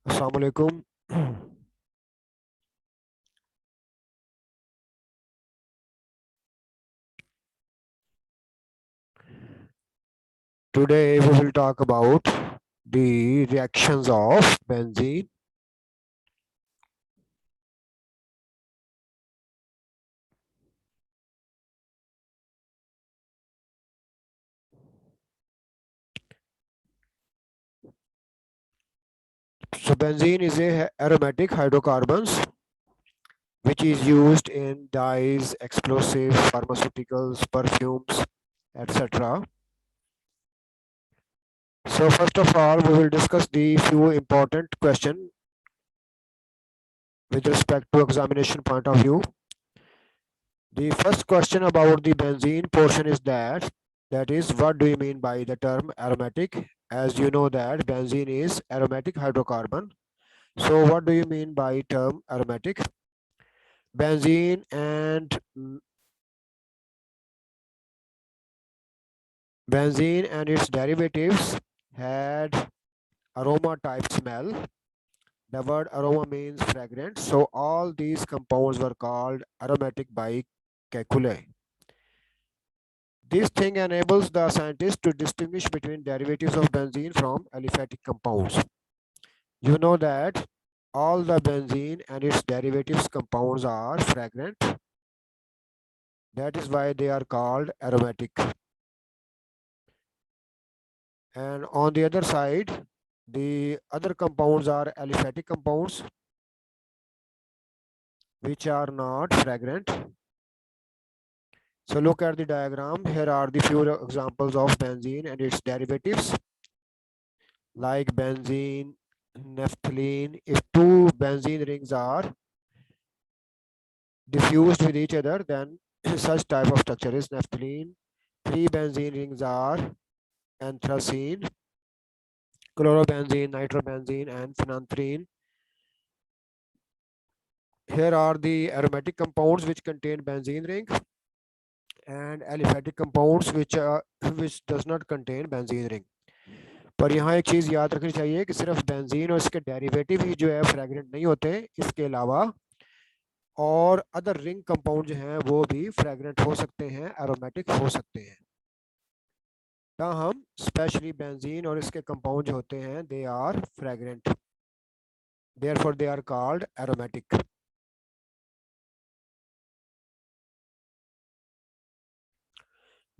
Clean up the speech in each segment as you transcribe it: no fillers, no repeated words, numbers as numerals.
Assalamu alaikum. Today we will talk about the reactions of benzene. So benzene is a aromatic hydrocarbons which is used in dyes, explosives, pharmaceuticals, perfumes, etc. So first of all, we will discuss the few important questions with respect to examination point of view. The first question about the benzene portion is that is, what do you mean by the term aromatic? As you know that benzene is aromatic hydrocarbon. So what do you mean by term aromatic? Benzene and its derivatives had aroma type smell. The word aroma means fragrance. So all these compounds were called aromatic by Kekulé. This thing enables the scientist to distinguish between derivatives of benzene from aliphatic compounds. You know that all the benzene and its derivatives compounds are fragrant. That is why they are called aromatic. And on the other side, the other compounds are aliphatic compounds, which are not fragrant. So look at the diagram. Here are the few examples of benzene and its derivatives, like benzene, naphthalene. If two benzene rings are diffused with each other, then such type of structure is naphthalene. Three benzene rings are anthracene, chlorobenzene, nitrobenzene, and phenanthrene. Here are the aromatic compounds which contain benzene ring, and aliphatic compounds which does not contain benzene ring. पर यहाँ एक चीज़ याद रखनी चाहिए कि सिर्फ benzene और इसके डेरिवेटिव ही जो है फ्रेगरेंट नहीं होते, इसके अलावा और अदर रिंग कंपाउंड जो हैं वो भी फ्रेगरेंट हो सकते हैं, एरोमेटिक हो सकते हैं. ताहम स्पेशली बेंजीन और इसके कंपाउंड जो होते हैं they are fragrant, therefore they are called aromatic.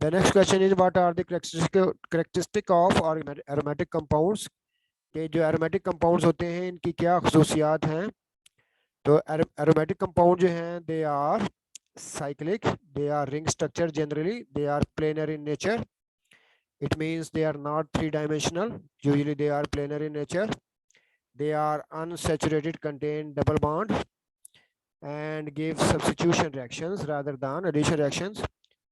The next question is, what are the characteristic of aromatic compounds? कि जो aromatic compounds होते हैं इनकी क्या खसूसियात हैं? तो aromatic compound जो हैं they are cyclic, they are ring structure generally, they are planar in nature. It means they are not three-dimensional. Usually they are planar in nature. They are unsaturated, contain double bond and give substitution reactions rather than addition reactions.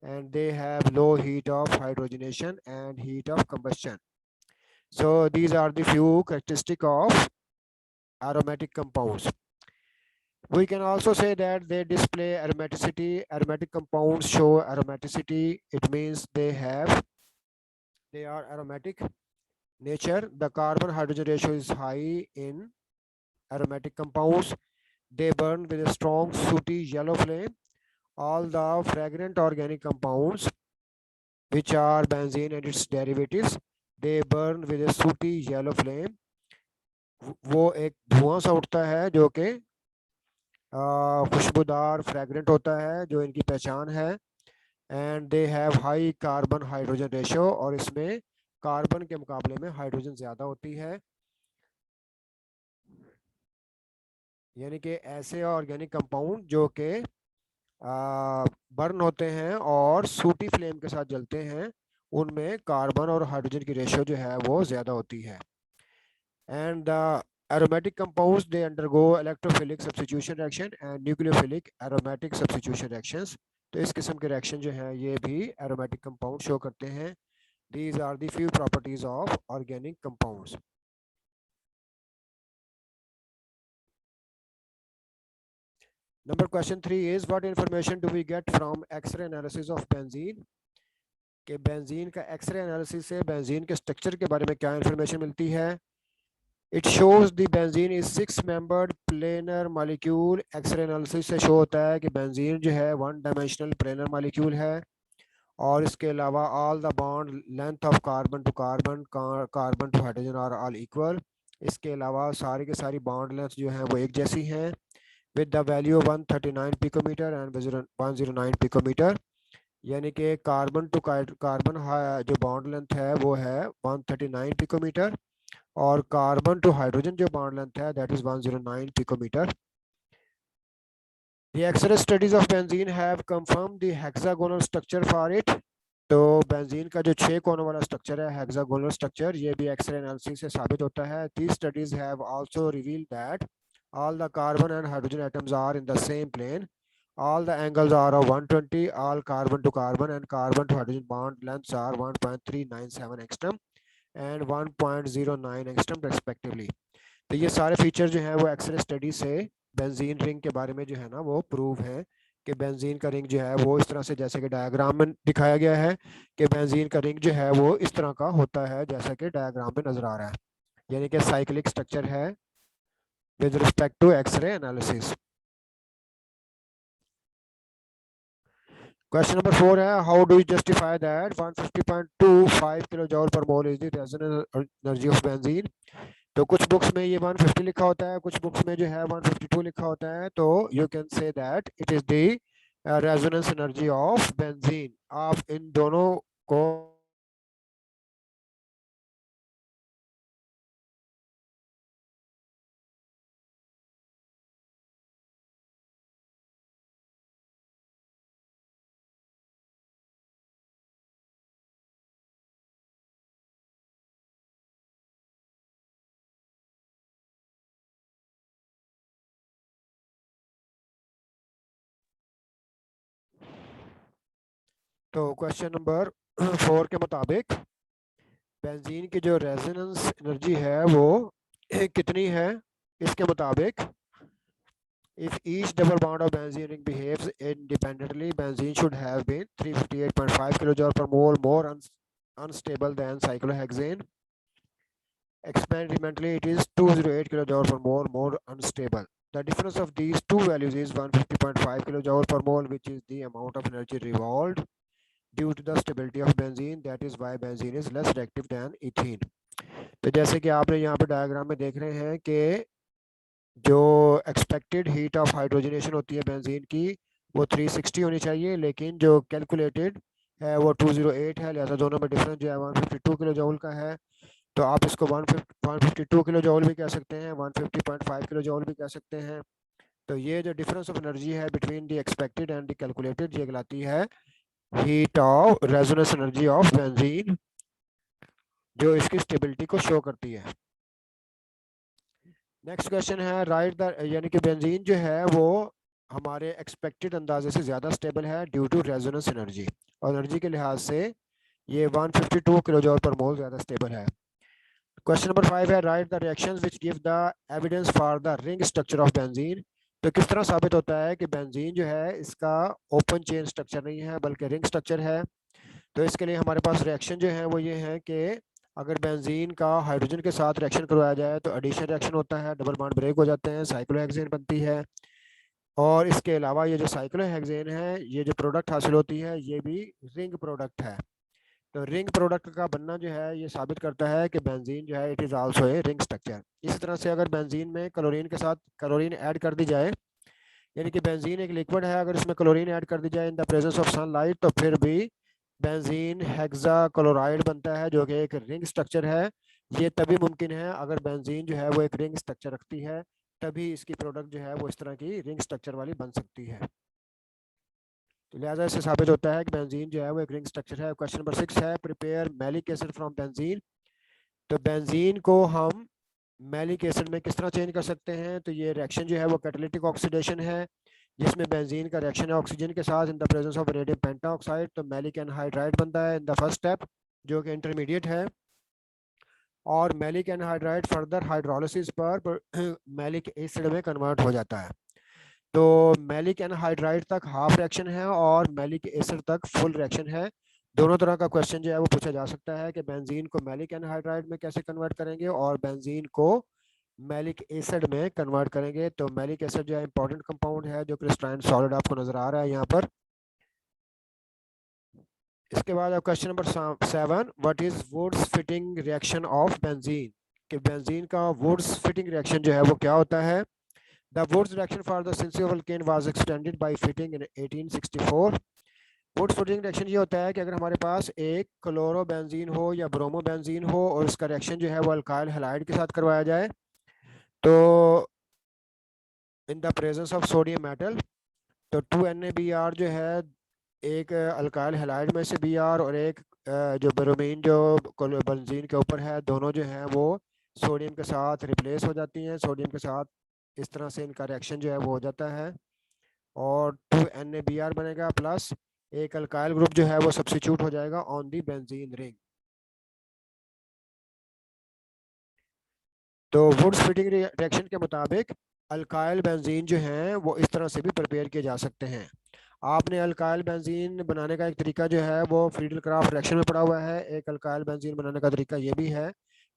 And they have low heat of hydrogenation and heat of combustion. So these are the few characteristics of aromatic compounds. We can also say that they display aromaticity. Aromatic compounds show aromaticity. It means they are aromatic nature. The carbon hydrogen ratio is high in aromatic compounds. They burn with a strong sooty yellow flame. All the fragrant organic compounds, which are benzene and its derivatives, they burn with a sooty yellow flame. वो एक धुआं सा उठता है जो कि खुशबूदार fragrant होता है, जो इनकी पहचान है. And they have high carbon hydrogen ratio, और इसमें कार्बन के मुकाबले में हाइड्रोजन ज़्यादा होती है. यानी कि ऐसे ऑर्गेनिक कंपाउंड जो कि बर्न होते हैं और सूटी फ्लेम के साथ जलते हैं, उनमें कार्बन और हाइड्रोजन की रेशियो जो है वो ज़्यादा होती है. And the aromatic compounds they undergo electrophilic substitution reaction and nucleophilic aromatic substitution reactions. तो इस किस्म के रिएक्शन जो है ये भी aromatic compound शो करते हैं. These are the few properties of organic compounds. Number question 3 is, what information do we get from X-ray analysis of benzene? कि बेंजीन का एक्सरे एनालिसिस से बेंजीन के स्ट्रक्चर के बारे में क्या इंफॉर्मेशन मिलती है? It shows the benzene is 6 membered planar molecule. X-ray analysis से शो होता है कि बेंजीन जो है 1 डायमेंशनल प्लेनर मॉलिक्यूल है, और इसके अलावा all the bond length of carbon to carbon, carbon to hydrogen are all equal. इसके अलावा सारी के सारी बॉन्ड लेंथ जो है वो एक जैसी हैं, with the value 139 picometer and 109 picometer. यानी कि कार्बन टू कार्बन जो बॉन्ड लेंथ है वो है 139 पिकोमीटर, और कार्बन टू हाइड्रोजन जो बॉन्ड लेंथ है that is 109 picometer. The X-ray studies of benzene have confirmed the hexagonal structure for it। तो बेंजीन का जो 6 कोनों वाला स्ट्रक्चर है हेक्सागोनल स्ट्रक्चर, ये भी एक्सरे एनालिसिस से साबित होता है। These studies have also revealed that all the carbon and hydrogen atoms are in the same plane, all the angles are of 120, all carbon to carbon and carbon to hydrogen bond lengths are 1.397 angstrom and 1.09 angstrom respectively। तो ये सारे feature जो हैं वो x ray study से benzene ring के बारे में जो है ना वो प्रूव है कि बेंजीन का रिंग जो है वो इस तरह से, जैसे कि डायग्राम में दिखाया गया है कि बेंजीन का रिंग जो है वो इस तरह का होता है जैसा कि डायग्राम में नजर आ रहा है, यानी कि साइक्लिक स्ट्रक्चर है with respect to X-ray analysis. Question number 4 है, how do you justify that 150.25 kilo joule per mole is the resonance energy of benzene. तो कुछ बुक्स में ये 150 लिखा होता है, कुछ बुक्स में जो है 152 लिखा होता है। तो you can say that it is the resonance energy of benzene. आप इन दोनों को तो क्वेश्चन नंबर 4 के मुताबिक बेंजीन की जो रेजोनेंस एनर्जी है वो कितनी है। इसके मुताबिक if each double bond of benzene ring behaves independently, benzene should have been 358.5 kilojoule per mole more unstable than cyclohexane. Experimentally, it is 208 kilojoule per mole more unstable. The difference of these two values is 150.5 kilojoule per mole, which is the amount of energy revolved due to the stability of benzene. That is why benzene is less reactive than ethene। तो जैसे कि आपने यहाँ पे diagram में देख रहे हैं कि जो एक्सपेक्टेड हीट ऑफ हाइड्रोजनेशन होती है बेंजीन की वो 360 होनी चाहिए, लेकिन जो कैलकुलेटेड है वो 208 है, लिहाजा दोनों में डिफरेंस जो है 152 किलो जूल का है। तो आप इसको 152 किलो जूल भी कह सकते हैं, 150.5 किलो जूल भी कह सकते हैं। तो ये जो डिफरेंस ऑफ एनर्जी है between the expected and the calculated, ये कहलाती है heat of resonance energy of benzene, जो इसकी स्टेबिलिटी को शो करती है। नेक्स्ट क्वेश्चन है, राइट द, यानी कि बेंजीन जो है वो हमारे एक्सपेक्टेड अंदाजे से ज़्यादा स्टेबल है ड्यू टू रेजोनेंस एनर्जी, और एनर्जी के लिहाज से ये 152 किलो जूल पर मोल ज़्यादा स्टेबल है। क्वेश्चन नंबर 5 है, right the reactions which give the evidence for the ring structure of benzene. तो किस तरह साबित होता है कि बेंजीन जो है इसका ओपन चेन स्ट्रक्चर नहीं है बल्कि रिंग स्ट्रक्चर है। तो इसके लिए हमारे पास रिएक्शन जो है वो ये है कि अगर बेंजीन का हाइड्रोजन के साथ रिएक्शन करवाया जाए तो एडिशन रिएक्शन होता है, डबल बॉन्ड ब्रेक हो जाते हैं, साइक्लोहेक्सेन बनती है। और इसके अलावा ये जो साइक्लोहेक्सेन है, ये जो प्रोडक्ट हासिल होती है ये भी रिंग प्रोडक्ट है। तो रिंग प्रोडक्ट का बनना जो है ये साबित करता है कि बेंजीन जो है it is also a ring structure. इसी तरह से अगर बेंजीन में क्लोरीन के साथ क्लोरीन ऐड कर दी जाए, यानी कि बेंजीन एक लिक्विड है, अगर इसमें क्लोरीन ऐड कर दी जाए इन द प्रेजेंस ऑफ सनलाइट, तो फिर भी बेंजीन हेक्सा क्लोराइड बनता है जो कि एक रिंग स्ट्रक्चर है। ये तभी मुमकिन है अगर बेंजीन जो है वो एक रिंग स्ट्रक्चर रखती है, तभी इसकी प्रोडक्ट जो है वो इस तरह की रिंग स्ट्रक्चर वाली बन सकती है। तो लिहाजा इससे साबित होता है कि बेंजीन जो है वो एक रिंग स्ट्रक्चर है। क्वेश्चन नंबर 6 है, prepare malic acid from benzene. तो बेंजीन को हम मैलिक एसिड में किस तरह चेंज कर सकते हैं। तो ये रिएक्शन जो है वो कैटालिटिक ऑक्सीडेशन है, जिसमें बेंजीन का रिएक्शन है ऑक्सीजन के साथ इन the presence of radium pentoxide. तो मैलिक एनहाइड्राइड बनता है इन द फर्स्ट स्टेप, जो कि इंटरमीडिएट है। और मैलिक एनहाइड्राइड फर्दर हाइड्रोलिसिस पर मैलिक एसिड में कन्वर्ट हो जाता है। तो मैलिक एनहाइड्राइड तक हाफ रिएक्शन है और मैलिक एसिड तक फुल रिएक्शन है। दोनों तरह का क्वेश्चन जो है वो पूछा जा सकता है कि बेंजीन को मैलिक एनहाइड्राइड में कैसे कन्वर्ट करेंगे और बेंजीन को मैलिक एसिड में कन्वर्ट करेंगे। तो मैलिक एसिड जो है इंपॉर्टेंट कंपाउंड है जो क्रिस्टलाइन सॉलिड आपको नजर आ रहा है यहाँ पर। इसके बाद अब question number 7, what is Wurtz Fittig reaction of benzene. कि बेंजीन का वुड्स फिटिंग रिएक्शन जो है वो क्या होता है। The Wurtz reaction for the synthesis alkane was extended by Fittig in 1864। Wurtz Fittig reaction ये होता है कि अगर हमारे पास एक क्लोरोबेंजीन हो या ब्रोमोबेंजीन हो और इसका रिएक्शन जो है वो अल्काइल हैलाइड के साथ करवाया जाए, तो इन the presence of sodium metal, तो 2NaBr जो है एक अल्काइल हैलाइड में से Br और एक जो ब्रोमीन जो बेंजीन के ऊपर है, दोनों जो है वो सोडियम के साथ रिप्लेस हो जाती हैं सोडियम के साथ। इस तरह से इनका रिएक्शन जो है वो हो जाता है और 2NaBr बनेगा प्लस एक अल्काइल ग्रुप जो है वो सब्स्टिट्यूट हो जाएगा ऑन दी बेंजीन रिंग। तो वुड्स फिटिंग रिएक्शन के मुताबिक अल्काइल बेंजीन जो हैं वो इस तरह से भी प्रिपेयर किए जा सकते हैं। आपने अल्काइल बेंजीन बनाने का एक तरीका जो है वो फ्रीडल क्राफ्ट रिएक्शन में पड़ा हुआ है। एक अल्काइल बेंजीन बनाने का तरीका ये भी है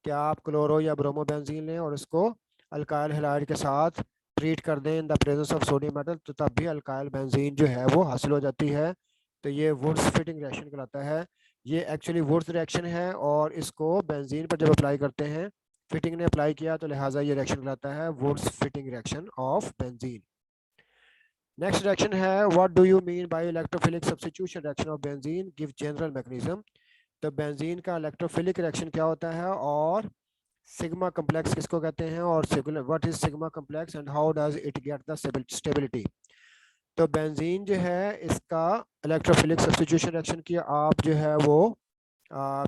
कि आप क्लोरो या ब्रोमो बेंजीन लें और इसको अल्काइल हैलाइड के साथ ट्रीट कर दें इन the presence of sodium metal, तो तब भी अल्काइल बेंजीन जो है वो हासिल हो जाती है। तो ये वुड्स फिटिंग रिएक्शन कहलाता है। ये एक्चुअली वुड्स रिएक्शन है और इसको बेंजीन पर जब अप्लाई करते हैं, फिटिंग ने अप्लाई किया, तो लिहाजा ये रिएक्शन कहलाता है Wurtz Fittig reaction of benzene. Next reaction है what do you mean by electrophilic substitution reaction of benzene, give general mechanism. तो बेंजीन का इलेक्ट्रोफिलिक रिएक्शन क्या होता है और सिग्मा कॉम्प्लेक्स किसको कहते हैं और what is sigma complex and how does it get the stability. तो बेंजीन जो है इसका इलेक्ट्रोफिलिक सब्स्टिट्यूशन रिएक्शन की आप जो है वो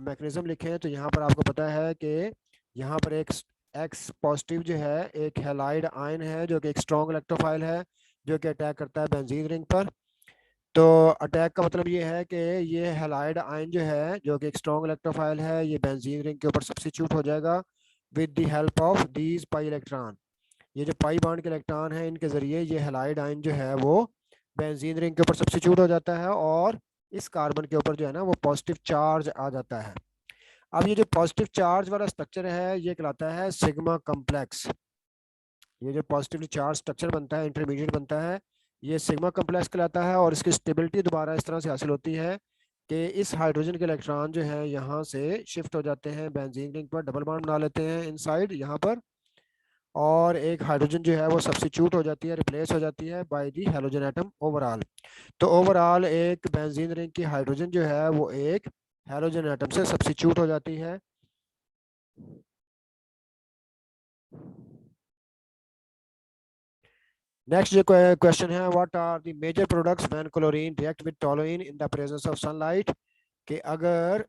मैकेनिज्म लिखें। तो यहाँ पर आपको पता है कि यहाँ पर एक एक्स पॉजिटिव जो है एक हैलाइड आयन है जो कि एक स्ट्रॉन्ग इलेक्ट्रोफाइल है जो कि अटैक करता है बेंजीन रिंग पर। तो अटैक का मतलब ये है कि ये हैलाइड आयन जो है जो कि एक स्ट्रॉन्ग इलेक्ट्रोफाइल है, ये बेंजीन रिंग के ऊपर सब्स्टिट्यूट हो जाएगा with the help of these pi electron. ये जो पाई बॉन्ड के इलेक्ट्रॉन है इनके जरिए ये हैलाइड आयन जो है वो बेंजीन रिंग के ऊपर सब्स्टिट्यूट हो जाता है और इस कार्बन के ऊपर जो है ना वो पॉजिटिव चार्ज आ जाता है। अब ये जो पॉजिटिव चार्ज वाला स्ट्रक्चर है ये कहलाता है सिग्मा कॉम्प्लेक्स। ये जो पॉजिटिवली चार्ज स्ट्रक्चर बनता है, इंटरमीडिएट बनता है, ये सिग्मा कॉम्प्लेक्स कहलाता है। और इसकी स्टेबिलिटी दोबारा इस तरह से हासिल होती है कि इस हाइड्रोजन के इलेक्ट्रॉन जो है यहाँ से शिफ्ट हो जाते हैं बेंजीन रिंग पर, डबल बॉन्ड बना लेते हैं इनसाइड यहाँ पर, और एक हाइड्रोजन जो है वो सब्स्टिट्यूट हो जाती है, रिप्लेस हो जाती है by the halogen atom overall. तो ओवरऑल एक बेंजीन रिंग की हाइड्रोजन जो है वो एक हेलोजन एटम से सब्स्टिट्यूट हो जाती है। नेक्स्ट जो क्वेश्चन है what are the major products when chlorine react with toluene in the presence of sunlight. कि अगर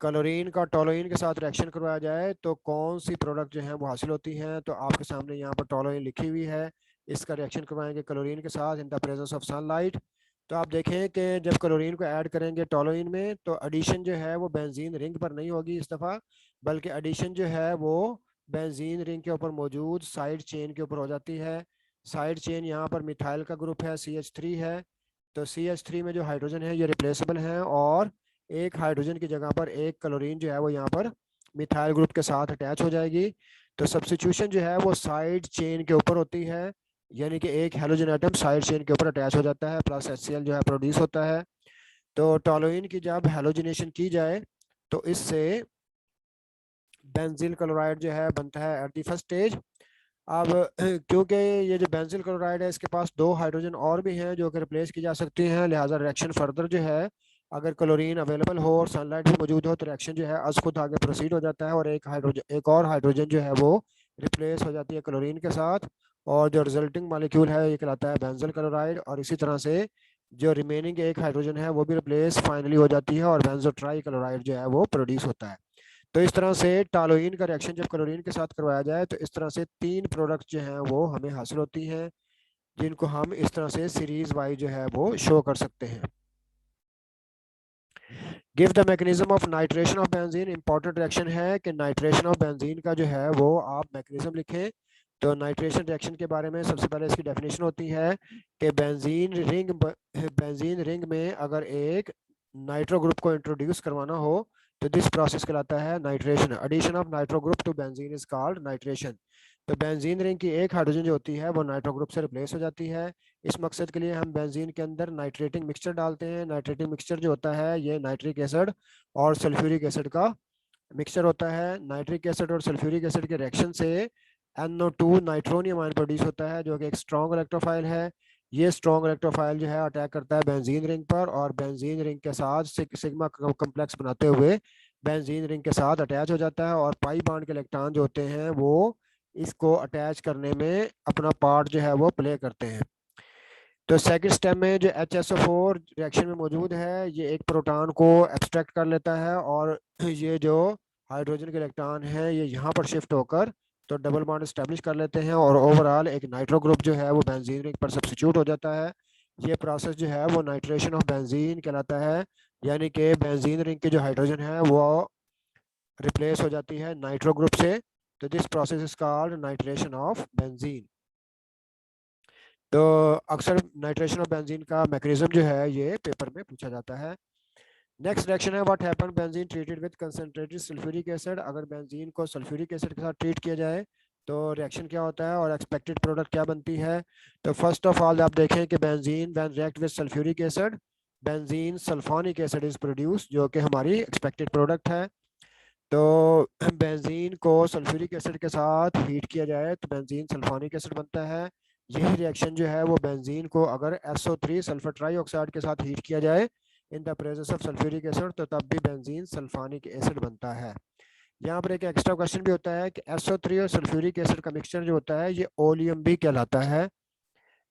क्लोरीन का टोलुइन के साथ रिएक्शन करवाया जाए तो कौन सी प्रोडक्ट जो है वो हासिल होती हैं। तो आपके सामने यहाँ पर टोलुइन लिखी हुई है, इसका रिएक्शन करवाएंगे क्लोरीन के साथ इन द प्रेजेंस ऑफ सनलाइट। तो आप देखें कि जब क्लोरीन को ऐड करेंगे टोलुइन में तो एडिशन जो है वो बेंजीन रिंग पर नहीं होगी इस दफ़ा, बल्कि एडिशन जो है वो बेंजीन रिंग के ऊपर मौजूद साइड चेन के ऊपर हो जाती है। साइड चेन यहाँ पर मिथाइल का ग्रुप है, CH3 है। तो CH3 में जो हाइड्रोजन है ये रिप्लेसेबल है और एक हाइड्रोजन की जगह पर एक क्लोरीन जो है वो यहाँ पर मिथाइल ग्रुप के साथ अटैच हो जाएगी। तो सब्स्टिट्यूशन जो है वो साइड चेन के ऊपर होती है, यानी कि एक हेलोजन एटम साइड चेन के ऊपर अटैच हो जाता है प्लस HCl जो है प्रोड्यूस होता है। तो टोलुइन की जब हेलोजिनेशन की जाए तो इससे बेंजील क्लोराइड जो है बनता है एट द फर्स्ट स्टेज। अब क्योंकि ये जो बेंजील क्लोराइड है इसके पास दो हाइड्रोजन और भी हैं जो कि रिप्लेस की जा सकती हैं, लिहाजा रिएक्शन फर्दर जो है अगर क्लोरीन अवेलेबल हो और सनलाइट भी मौजूद हो तो रिएक्शन जो है अज खुद आगे प्रोसीड हो जाता है और एक और हाइड्रोजन जो है वो रिप्लेस हो जाती है क्लोरीन के साथ, और जो रिजल्टिंग मॉलिक्यूल है ये कहलाता है बेंजील क्लोराइड। और इसी तरह से जो रिमेनिंग एक हाइड्रोजन है वो भी रिप्लेस फाइनली हो जाती है और बेंजो ट्राई क्लोराइड जो है वो प्रोड्यूस होता है। तो इस तरह से टोलुइन का रिएक्शन जब क्लोरीन के साथ करवाया जाए तो इस तरह से तीन प्रोडक्ट जो हैं वो हमें हासिल होती हैं, जिनको हम इस तरह से सीरीज वाइज जो है वो शो कर सकते हैं। Give the mechanism of nitration of benzene. Important reaction है कि नाइट्रेशन ऑफ बेंजीन का जो है वो आप मैकेनिज्म लिखें। तो नाइट्रेशन रिएक्शन के बारे में सबसे पहले इसकी डेफिनेशन होती है कि बेंजीन रिंग में अगर एक नाइट्रो ग्रुप को इंट्रोड्यूस करवाना हो तो दिस प्रोसेस कहलाता है nitration. Addition of nitro group to benzene is called nitration. तो बेंजीन रिंग की एक हाइड्रोजन जो होती है वो नाइट्रो ग्रुप से रिप्लेस हो जाती है। इस मकसद के लिए हम बेंजीन के अंदर नाइट्रेटिंग मिक्सचर डालते हैं। नाइट्रेटिंग मिक्सचर जो होता है ये नाइट्रिक एसिड और सल्फ्यूरिक एसिड का मिक्सचर होता है। नाइट्रिक एसिड और सल्फ्यूरिक एसिड के रिएक्शन से NO2 नाइट्रोनियम आयन प्रोड्यूस होता है जो कि एक स्ट्रॉन्ग इलेक्ट्रोफाइल है। ये स्ट्रॉन्ग इलेक्ट्रोफाइल जो है अटैक करता है बेंजीन रिंग पर, और बेंजीन रिंग के साथ सिग्मा कॉम्प्लेक्स बनाते हुए बेंजीन रिंग के साथ अटैच हो जाता है, और पाई बॉन्ड के इलेक्ट्रॉन जो होते हैं वो इसको अटैच करने में अपना पार्ट जो है वो प्ले करते हैं। तो सेकंड स्टेप में जो HSO4 रिएक्शन में मौजूद है ये एक प्रोटॉन को एब्स्ट्रैक्ट कर लेता है, और ये जो हाइड्रोजन के इलेक्ट्रॉन है ये यहाँ पर शिफ्ट होकर तो डबल बॉन्ड स्टैब्लिश कर लेते हैं, और ओवरऑल एक नाइट्रो ग्रुप जो है वो बेंजीन रिंग पर सब्स्टिट्यूट हो जाता है। ये प्रोसेस जो है वो नाइट्रेशन ऑफ बेंजीन कहलाता है, यानी कि बेंजीन रिंग की जो हाइड्रोजन है वो रिप्लेस हो जाती है नाइट्रो ग्रुप से। तो this process is called nitration of benzene. तो अक्सर नाइट्रेशन ऑफ बेंजीन का मैकेनिज्म जो है ये पेपर में पूछा जाता है। नेक्स्ट रिएक्शन है what happen benzene treated with concentrated sulphuric acid. अगर बेंजीन को सल्फ्यूरिक एसिड के साथ ट्रीट किया जाए तो रिएक्शन क्या होता है और एक्सपेक्टेड प्रोडक्ट क्या बनती है। तो फर्स्ट ऑफ ऑल आप देखें कि benzene when react with sulphuric acid benzene sulphonic acid is produce, जो कि हमारी एक्सपेक्टेड प्रोडक्ट है। तो बेंजीन को सल्फ्यूरिक एसिड के साथ हीट किया जाए तो बेंजीन सल्फोनिक एसिड बनता है। यही रिएक्शन जो है वो बेंजीन को अगर SO3 सल्फर ट्राईऑक्साइड के साथ हीट किया जाए इन the presence of sulphuric acid तो तब भी बेंजीन सल्फोनिक एसिड बनता है। यहाँ पर एक एक्स्ट्रा क्वेश्चन भी होता है कि SO3 और सल्फ्यूरिक एसिड का मिक्सचर जो होता है ये ओलियम भी कहलाता है,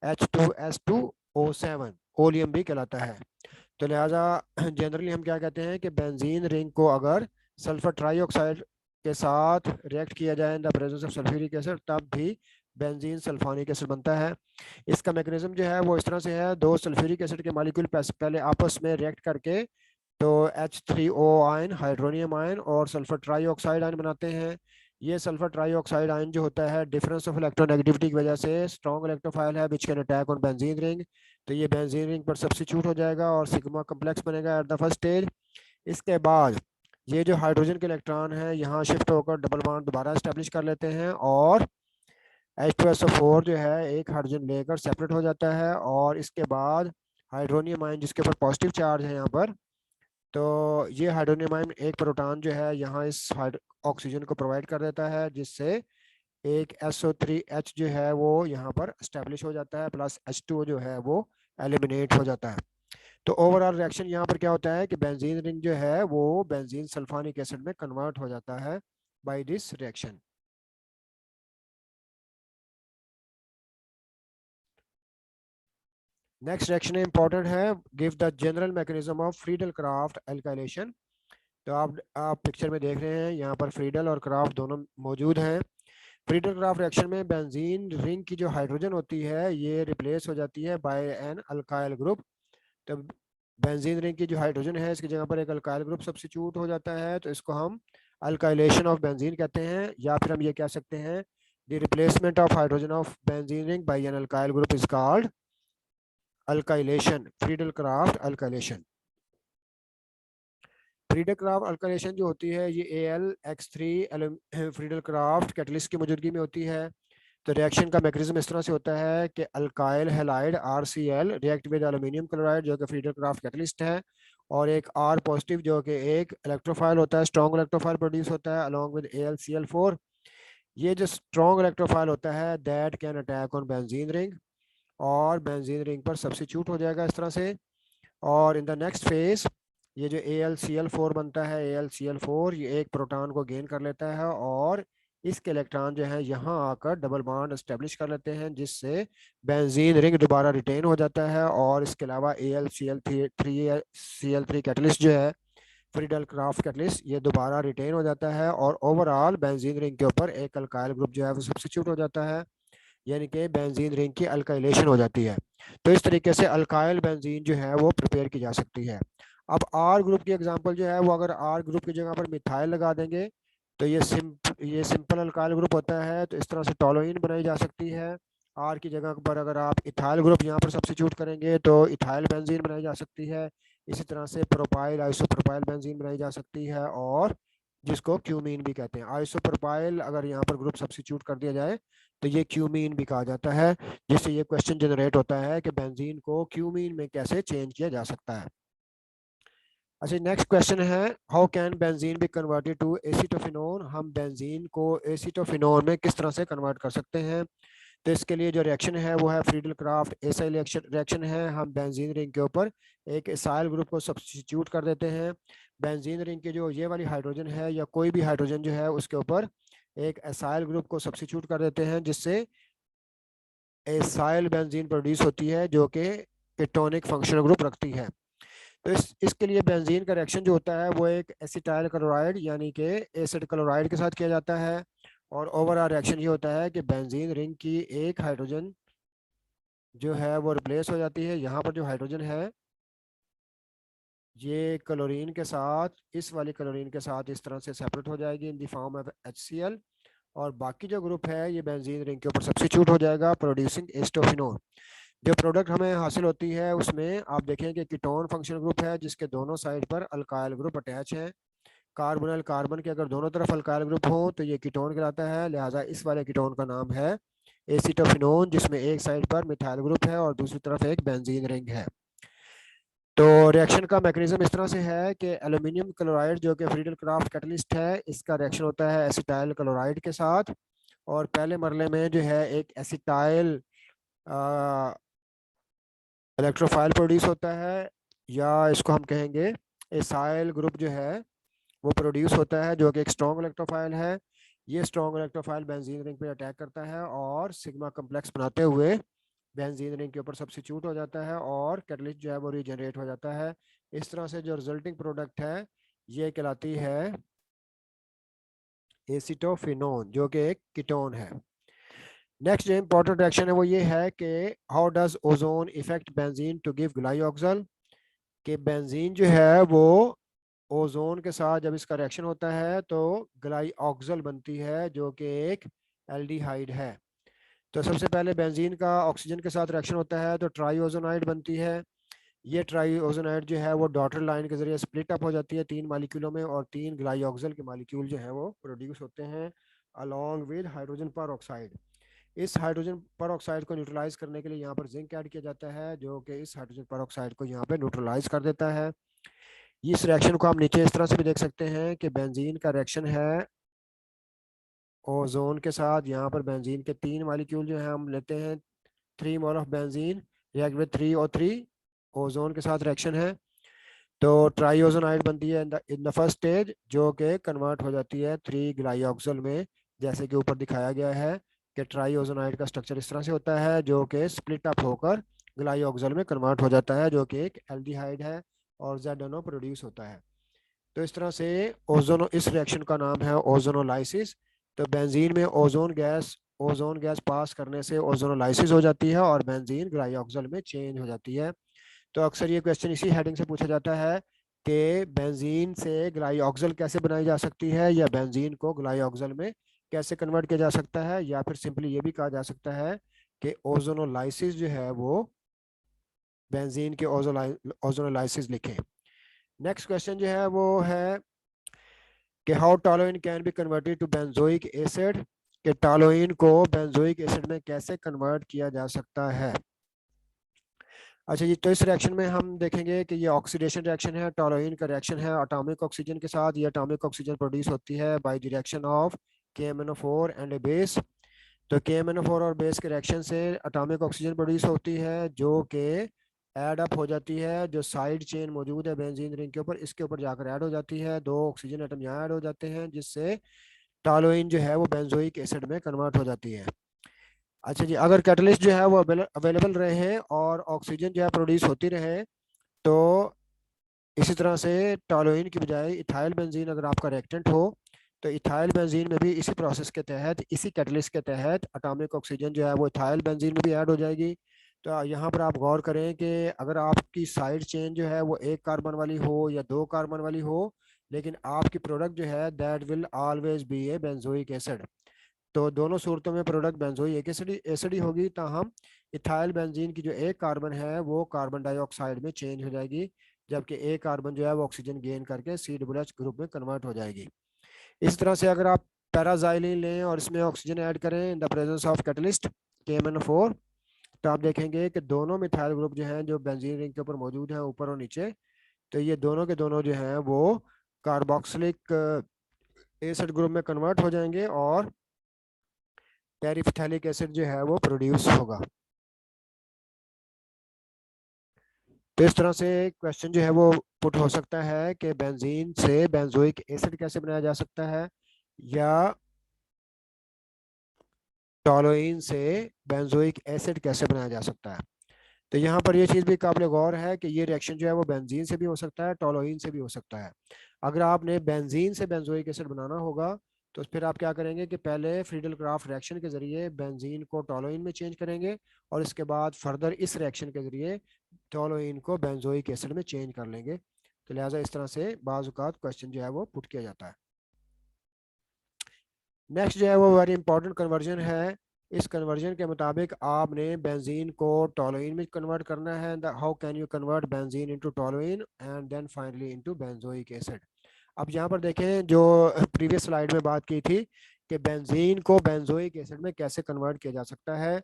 H2S2O7 ओलियम भी कहलाता है। तो लिहाजा जनरली हम क्या कहते हैं कि बेंजीन रिंग को अगर सल्फर ट्राईऑक्साइड के साथ रिएक्ट किया जाए इन the presence of sulphuric acid तब भी बेंजीन सल्फोनिक एसिड बनता है। इसका मैकेनिज्म जो है वो इस तरह से है, दो सल्फ्यूरिक एसिड के मॉलिक्यूल पहले आपस में रिएक्ट करके तो H3O आयन, हाइड्रोनियम आयन और सल्फर ट्राईऑक्साइड आयन बनाते हैं। ये सल्फर ट्राईऑक्साइड आयन जो होता है डिफरेंस ऑफ इलेक्ट्रोनेगेटिविटी की वजह से स्ट्रॉन्ग इलेक्ट्रोफाइल है which can attack on benzene ring. तो ये बेंजीन रिंग पर सब्स्टिट्यूट हो जाएगा और सिग्मा कम्प्लेक्स बनेगा एट द फर्स्ट स्टेज। इसके बाद ये जो हाइड्रोजन के इलेक्ट्रॉन है यहाँ शिफ्ट होकर डबल बॉन्ड दोबारा एस्टेब्लिश कर लेते हैं, और H2SO4 जो है एक हाइड्रोजन लेकर सेपरेट हो जाता है, और इसके बाद हाइड्रोनियम आयन जिसके ऊपर पॉजिटिव चार्ज है यहाँ पर, तो ये हाइड्रोनियम आयन एक प्रोटॉन जो है यहाँ इस ऑक्सीजन को प्रोवाइड कर देता है, जिससे एक SO3H जो है वो यहाँ पर स्टैब्लिश हो जाता है, प्लस H2O जो है वो एलिमिनेट हो जाता है। तो ओवरऑल रिएक्शन यहाँ पर क्या होता है कि बेंजीन रिंग जो है वो बेंजीन सल्फोनिक एसिड में कन्वर्ट हो जाता है by this reaction. Next reaction important है, give the general mechanism of Friedel Crafts alkylation. तो आप पिक्चर में देख रहे हैं यहाँ पर फ्रीडल और क्राफ्ट दोनों मौजूद हैं। फ्रीडल क्राफ्ट रिएक्शन में बेंजीन रिंग की जो हाइड्रोजन होती है ये रिप्लेस हो जाती है बाय एन अल्काइल ग्रुप। तो बेंजीन रिंग की जो हाइड्रोजन है इसकी जगह पर एक अल्काइल ग्रुप सब्स्टिट्यूट हो जाता है, तो इसको हम अल्काइलेशन ऑफ बेंजीन कहते हैं, या फिर हम ये कह सकते हैं the replacement of hydrogen of benzene ring by an alkyl group is called alkylation, Friedel Craft alkylation. Friedel Craft alkylation जो होती है ये AlX3 फ्रीडल क्राफ्ट कैटलिस्ट की मौजूदगी में होती है। तो रिएक्शन का मैकेनिज्म इस तरह से होता है कि alkyl halide RCl react with aluminium chloride जो कि फ्रीडल क्राफ्ट कैटलिस्ट है, और एक R पॉजिटिव जो कि एक इलेक्ट्रोफाइल होता है, स्ट्रॉन्ग इलेक्ट्रोफाइल प्रोड्यूस होता है अलॉन्ग विद AlCl4। ये जो स्ट्रॉन्ग इलेक्ट्रोफाइल होता है that can attack on benzene ring, और बेंजीन रिंग पर सब्स्टिट्यूट हो जाएगा इस तरह से। और इन द नेक्स्ट फेज ये जो AlCl4 बनता है, AlCl4 ये एक प्रोटॉन को गेन कर लेता है, और इसके इलेक्ट्रॉन जो है यहाँ आकर डबल बॉन्ड एस्टेब्लिश कर लेते हैं, जिससे बेंजीन रिंग दोबारा रिटेन हो जाता है। और इसके अलावा AlCl3 कैटलिस्ट जो है फ्रीडल क्राफ्ट कैटलिस्ट ये दोबारा रिटेन हो जाता है, और ओवरऑल बेंजीन रिंग के ऊपर एक अल्काइल ग्रुप जो है वो सब्स्टिट्यूट हो जाता है, यानी कि बेंजीन रिंग की अल्काइलेशन हो जाती है। तो इस तरीके से अल्काइल बेंजीन जो है वो प्रिपेयर की जा सकती है। अब आर ग्रुप की एग्जांपल जो है वो अगर आर ग्रुप की जगह पर मिथाइल लगा देंगे तो ये सिंपल अल्काइल ग्रुप होता है, तो इस तरह से टोलुइन बनाई जा सकती है। आर की जगह पर अगर आप इथाइल ग्रुप यहाँ पर सब्स्टिट्यूट करेंगे तो इथाइल बेंजीन बनाई जा सकती है। इसी तरह से प्रोपाइल आइसोप्रोपाइल बेंजीन बनाई जा सकती है, और जिसको क्यूमीन भी कहते हैं। आइसोप्रोपाइल अगर यहाँ पर ग्रुप सब्स्टिट्यूट कर दिया जाए तो ये क्यूमीन भी कहा जाता है, जिससे ये क्वेश्चन जनरेट होता है कि बेंजीन को क्यूमीन में कैसे चेंज किया जा सकता है। अच्छा, नेक्स्ट क्वेश्चन है, how can benzene be converted to acetophenone. हम बेंजीन को एसीटोफिनोन में किस तरह से कन्वर्ट कर सकते हैं। तो इसके लिए जो रिएक्शन है वो है फ्रीडल क्राफ्ट एसाइल रिएक्शन है। हम बेंजीन रिंग के ऊपर एक एसाइल ग्रुप को सब्स्टिट्यूट कर देते हैं। बेंजीन रिंग की जो ये वाली हाइड्रोजन है या कोई भी हाइड्रोजन जो है उसके ऊपर एक एसाइल ग्रुप को सब्स्टिट्यूट कर देते हैं, जिससे एसाइल बेंजीन प्रोड्यूस होती है जो कि कीटोनिक फंक्शनल ग्रुप रखती है। तो इसके लिए बेंजीन का रिएक्शन जो होता है वो एक एसिटाइल क्लोराइड यानी कि एसिड क्लोराइड के साथ किया जाता है, और ओवरऑल रिएक्शन ये होता है कि बेंजीन रिंग की एक हाइड्रोजन जो है वो रिप्लेस हो जाती है। यहाँ पर जो हाइड्रोजन है ये क्लोरीन के साथ, इस वाली क्लोरीन के साथ इस तरह से सेपरेट हो जाएगी in the form of HCl, और बाकी जो ग्रुप है ये बेंजीन रिंग के ऊपर सब्स्टिट्यूट हो जाएगा प्रोड्यूसिंग एस्टोफिनोन। जो प्रोडक्ट हमें हासिल होती है उसमें आप देखें कि कीटोन फंक्शनल ग्रुप है जिसके दोनों साइड पर अल्काइल ग्रुप अटैच है। कार्बोनिल कार्बन के अगर दोनों तरफ अल्काइल ग्रुप हो तो ये कीटोन कहलाता है, लिहाजा इस वाले कीटोन का नाम है एसीटोफिनोन, जिसमें एक साइड पर मिथाइल ग्रुप है और दूसरी तरफ एक बेंजीन रिंग है। तो रिएक्शन का मैकेनिज्म इस तरह से है कि एल्यूमिनियम क्लोराइड जो कि फ्रीडल क्राफ्ट कैटलिस्ट है, इसका रिएक्शन होता है एसिटाइल क्लोराइड के साथ, और पहले मरले में जो है एक एसिटाइल इलेक्ट्रोफाइल प्रोड्यूस होता है, या इसको हम कहेंगे एसाइल ग्रुप जो है वो प्रोड्यूस होता है जो कि एक स्ट्रॉन्ग इलेक्ट्रोफाइल है। ये स्ट्रॉन्ग इलेक्ट्रोफाइल बेंजीन रिंग पे अटैक करता है और सिग्मा कम्प्लेक्स बनाते हुए बेंजीन रिंग के ऊपर सब्स्टिट्यूट हो जाता है और कैटलिस्ट जो है वो रीजनरेट हो जाता है। इस तरह से जो रिजल्टिंग प्रोडक्ट है ये कहलाती है एसिटोफिनोन, जो कि एक कीटोन है। नेक्स्ट जो इंपॉर्टेंट रिएक्शन है वो ये है कि how does ozone effect benzene to give glyoxal. कि बेंजीन जो है वो ओजोन के साथ जब इसका रिएक्शन होता है तो ग्लाइऑक्सल बनती है जो कि एक एल्डिहाइड है। तो सबसे पहले बेंजीन का ऑक्सीजन के साथ रिएक्शन होता है तो ट्राईओजोनाइड बनती है। ये ट्राईओजोनाइड जो है वो डॉटर लाइन के जरिए स्प्लिट अप हो जाती है 3 मॉलिक्यूलों में, और 3 ग्लाइऑक्सल के मॉलिक्यूल जो है वो प्रोड्यूस होते हैं अलॉन्ग विद हाइड्रोजन पर ऑक्साइड। इस हाइड्रोजन पर ऑक्साइड को न्यूट्रलाइज करने के लिए यहाँ पर जिंक ऐड किया जाता है जो कि इस हाइड्रोजन पर ऑक्साइड को यहाँ पे न्यूट्रलाइज कर देता है। इस रिएक्शन को हम नीचे इस तरह से भी देख सकते हैं कि बेंजीन का रिएक्शन है ओजोन के साथ। यहाँ पर बेंजीन के 3 मॉलिक्यूल जो है हम लेते हैं 3 mole of benzene react with 3O3, ozone के साथ रिएक्शन है तो ट्राईओजोनाइड बनती है इन द फर्स्ट स्टेज जो कि कन्वर्ट हो जाती है 3 ग्लाइऑक्सल में, जैसे कि ऊपर दिखाया गया है कि ट्राईओजोनाइड का स्ट्रक्चर इस तरह से होता है जो कि स्प्लिट अप होकर ग्लाइऑक्सल में कन्वर्ट हो जाता है जो कि एक एल्डिहाइड है, और ZNO प्रोड्यूस होता है। तो इस तरह से ओजोनो, इस रिएक्शन का नाम है ओजोनोलाइसिस। तो बेंजीन में ओजोन गैस पास करने से ओजोनोलाइसिस हो जाती है और बेंजीन ग्लाइऑक्सल में चेंज हो जाती है। तो अक्सर ये क्वेश्चन इसी हेडिंग से पूछा जाता है कि बेंजीन से ग्लाइऑक्सल कैसे बनाई जा सकती है, या बेंजीन को ग्लाइऑक्सल में कैसे कन्वर्ट किया जा सकता है, या फिर सिंपली ये भी कहा जा सकता है कि ओजोनोलाइसिस जो है वो बेंजीन के ओजोनोलाइसिस लिखें। नेक्स्ट क्वेश्चन जो है वो है कि how toluene can be converted to benzoic acid. कि टॉलोइन को बेंजोइक एसिड में कैसे कन्वर्ट किया जा सकता है। अच्छा जी, तो इस रिएक्शन में हम देखेंगे कि ये ऑक्सीडेशन रिएक्शन है, टॉलोइन का रिएक्शन है एटॉमिक ऑक्सीजन के साथ। ये एटॉमिक ऑक्सीजन प्रोड्यूस होती है by the reaction of KMnO4 and A base. तो KMnO4 और बेस के रिएक्शन से एटॉमिक ऑक्सीजन प्रोड्यूस होती है जो कि ऐड अप हो जाती है, जो साइड चेन मौजूद है बेंजीन रिंग के ऊपर इसके ऊपर जाकर ऐड हो जाती है, 2 ऑक्सीजन एटम यहाँ ऐड हो जाते हैं जिससे टॉलोइन जो है वो बेंजोइक एसिड में कन्वर्ट हो जाती है। अच्छा जी, अगर कैटलिस्ट जो है वो अवेलेबल रहे और ऑक्सीजन जो है प्रोड्यूस होती रहे तो इसी तरह से टॉलोइन की बजाय इथाइल बेंजीन अगर आपका रिएक्टेंट हो तो इथाइल बेंजीन में भी इसी प्रोसेस के तहत, इसी कैटलिस्ट के तहत एटॉमिक ऑक्सीजन जो है वो इथाइल बेंजीन में भी ऐड हो जाएगी। तो यहाँ पर आप गौर करें कि अगर आपकी साइड चेन जो है वो 1 कार्बन वाली हो या 2 कार्बन वाली हो, लेकिन आपकी प्रोडक्ट जो है that will always be A benzoic acid. तो दोनों सूरतों में प्रोडक्ट बेंजोइक एसिड ही होगी, ताहम इथाइल बेंजीन की जो 1 कार्बन है वो कार्बन डाइऑक्साइड में चेंज हो जाएगी, जबकि एक कार्बन जो है वो ऑक्सीजन गेन करके COOH ग्रुप में कन्वर्ट हो जाएगी। इस तरह से अगर आप पैराजाइलिन लें और इसमें ऑक्सीजन ऐड करें इन the presence of catalyst KMnO4, तो आप देखेंगे कि दोनों मिथाइल ग्रुप जो हैं जो बेंजीन रिंग के ऊपर मौजूद हैं ऊपर और नीचे, तो ये दोनों के दोनों जो हैं वो कार्बोक्सिलिक एसिड ग्रुप में कन्वर्ट हो जाएंगे और टेरिफ्थैलिक एसिड जो है वो प्रोड्यूस होगा। तो इस तरह से क्वेश्चन जो है वो पुट हो सकता है कि बेंजीन से बेंजोइक एसिड कैसे बनाया जा सकता है, या टॉलोइन से बेंजोइक एसिड कैसे बनाया जा सकता है। तो यहाँ पर ये चीज़ भी काबिल गौर है कि ये रिएक्शन जो है वो बेंजीन से भी हो सकता है, टॉलोइन से भी हो सकता है। अगर आपने बेंजीन से बेंजोइक एसिड बनाना होगा तो फिर आप क्या करेंगे कि पहले फ्रीडल क्राफ्ट रिएक्शन के जरिए बेंजीन को टॉलोइन में चेंज करेंगे और इसके बाद फर्दर इस रिएक्शन के जरिए टॉलोइन को बेंजोइक एसिड में चेंज कर लेंगे। तो लिहाजा इस तरह से बाज़ औक़ात क्वेश्चन जो है वो पुट किया जाता है। नेक्स्ट जो है वो वेरी इंपॉर्टेंट कन्वर्जन है। इस कन्वर्जन के मुताबिक आपने बेंजीन को टॉलोइन में कन्वर्ट करना है। How can you convert benzene into toluene and then finally into benzoic acid. अब यहाँ पर देखें जो प्रीवियस स्लाइड में बात की थी कि बेंजीन को बेंजोइक एसिड में कैसे कन्वर्ट किया जा सकता है,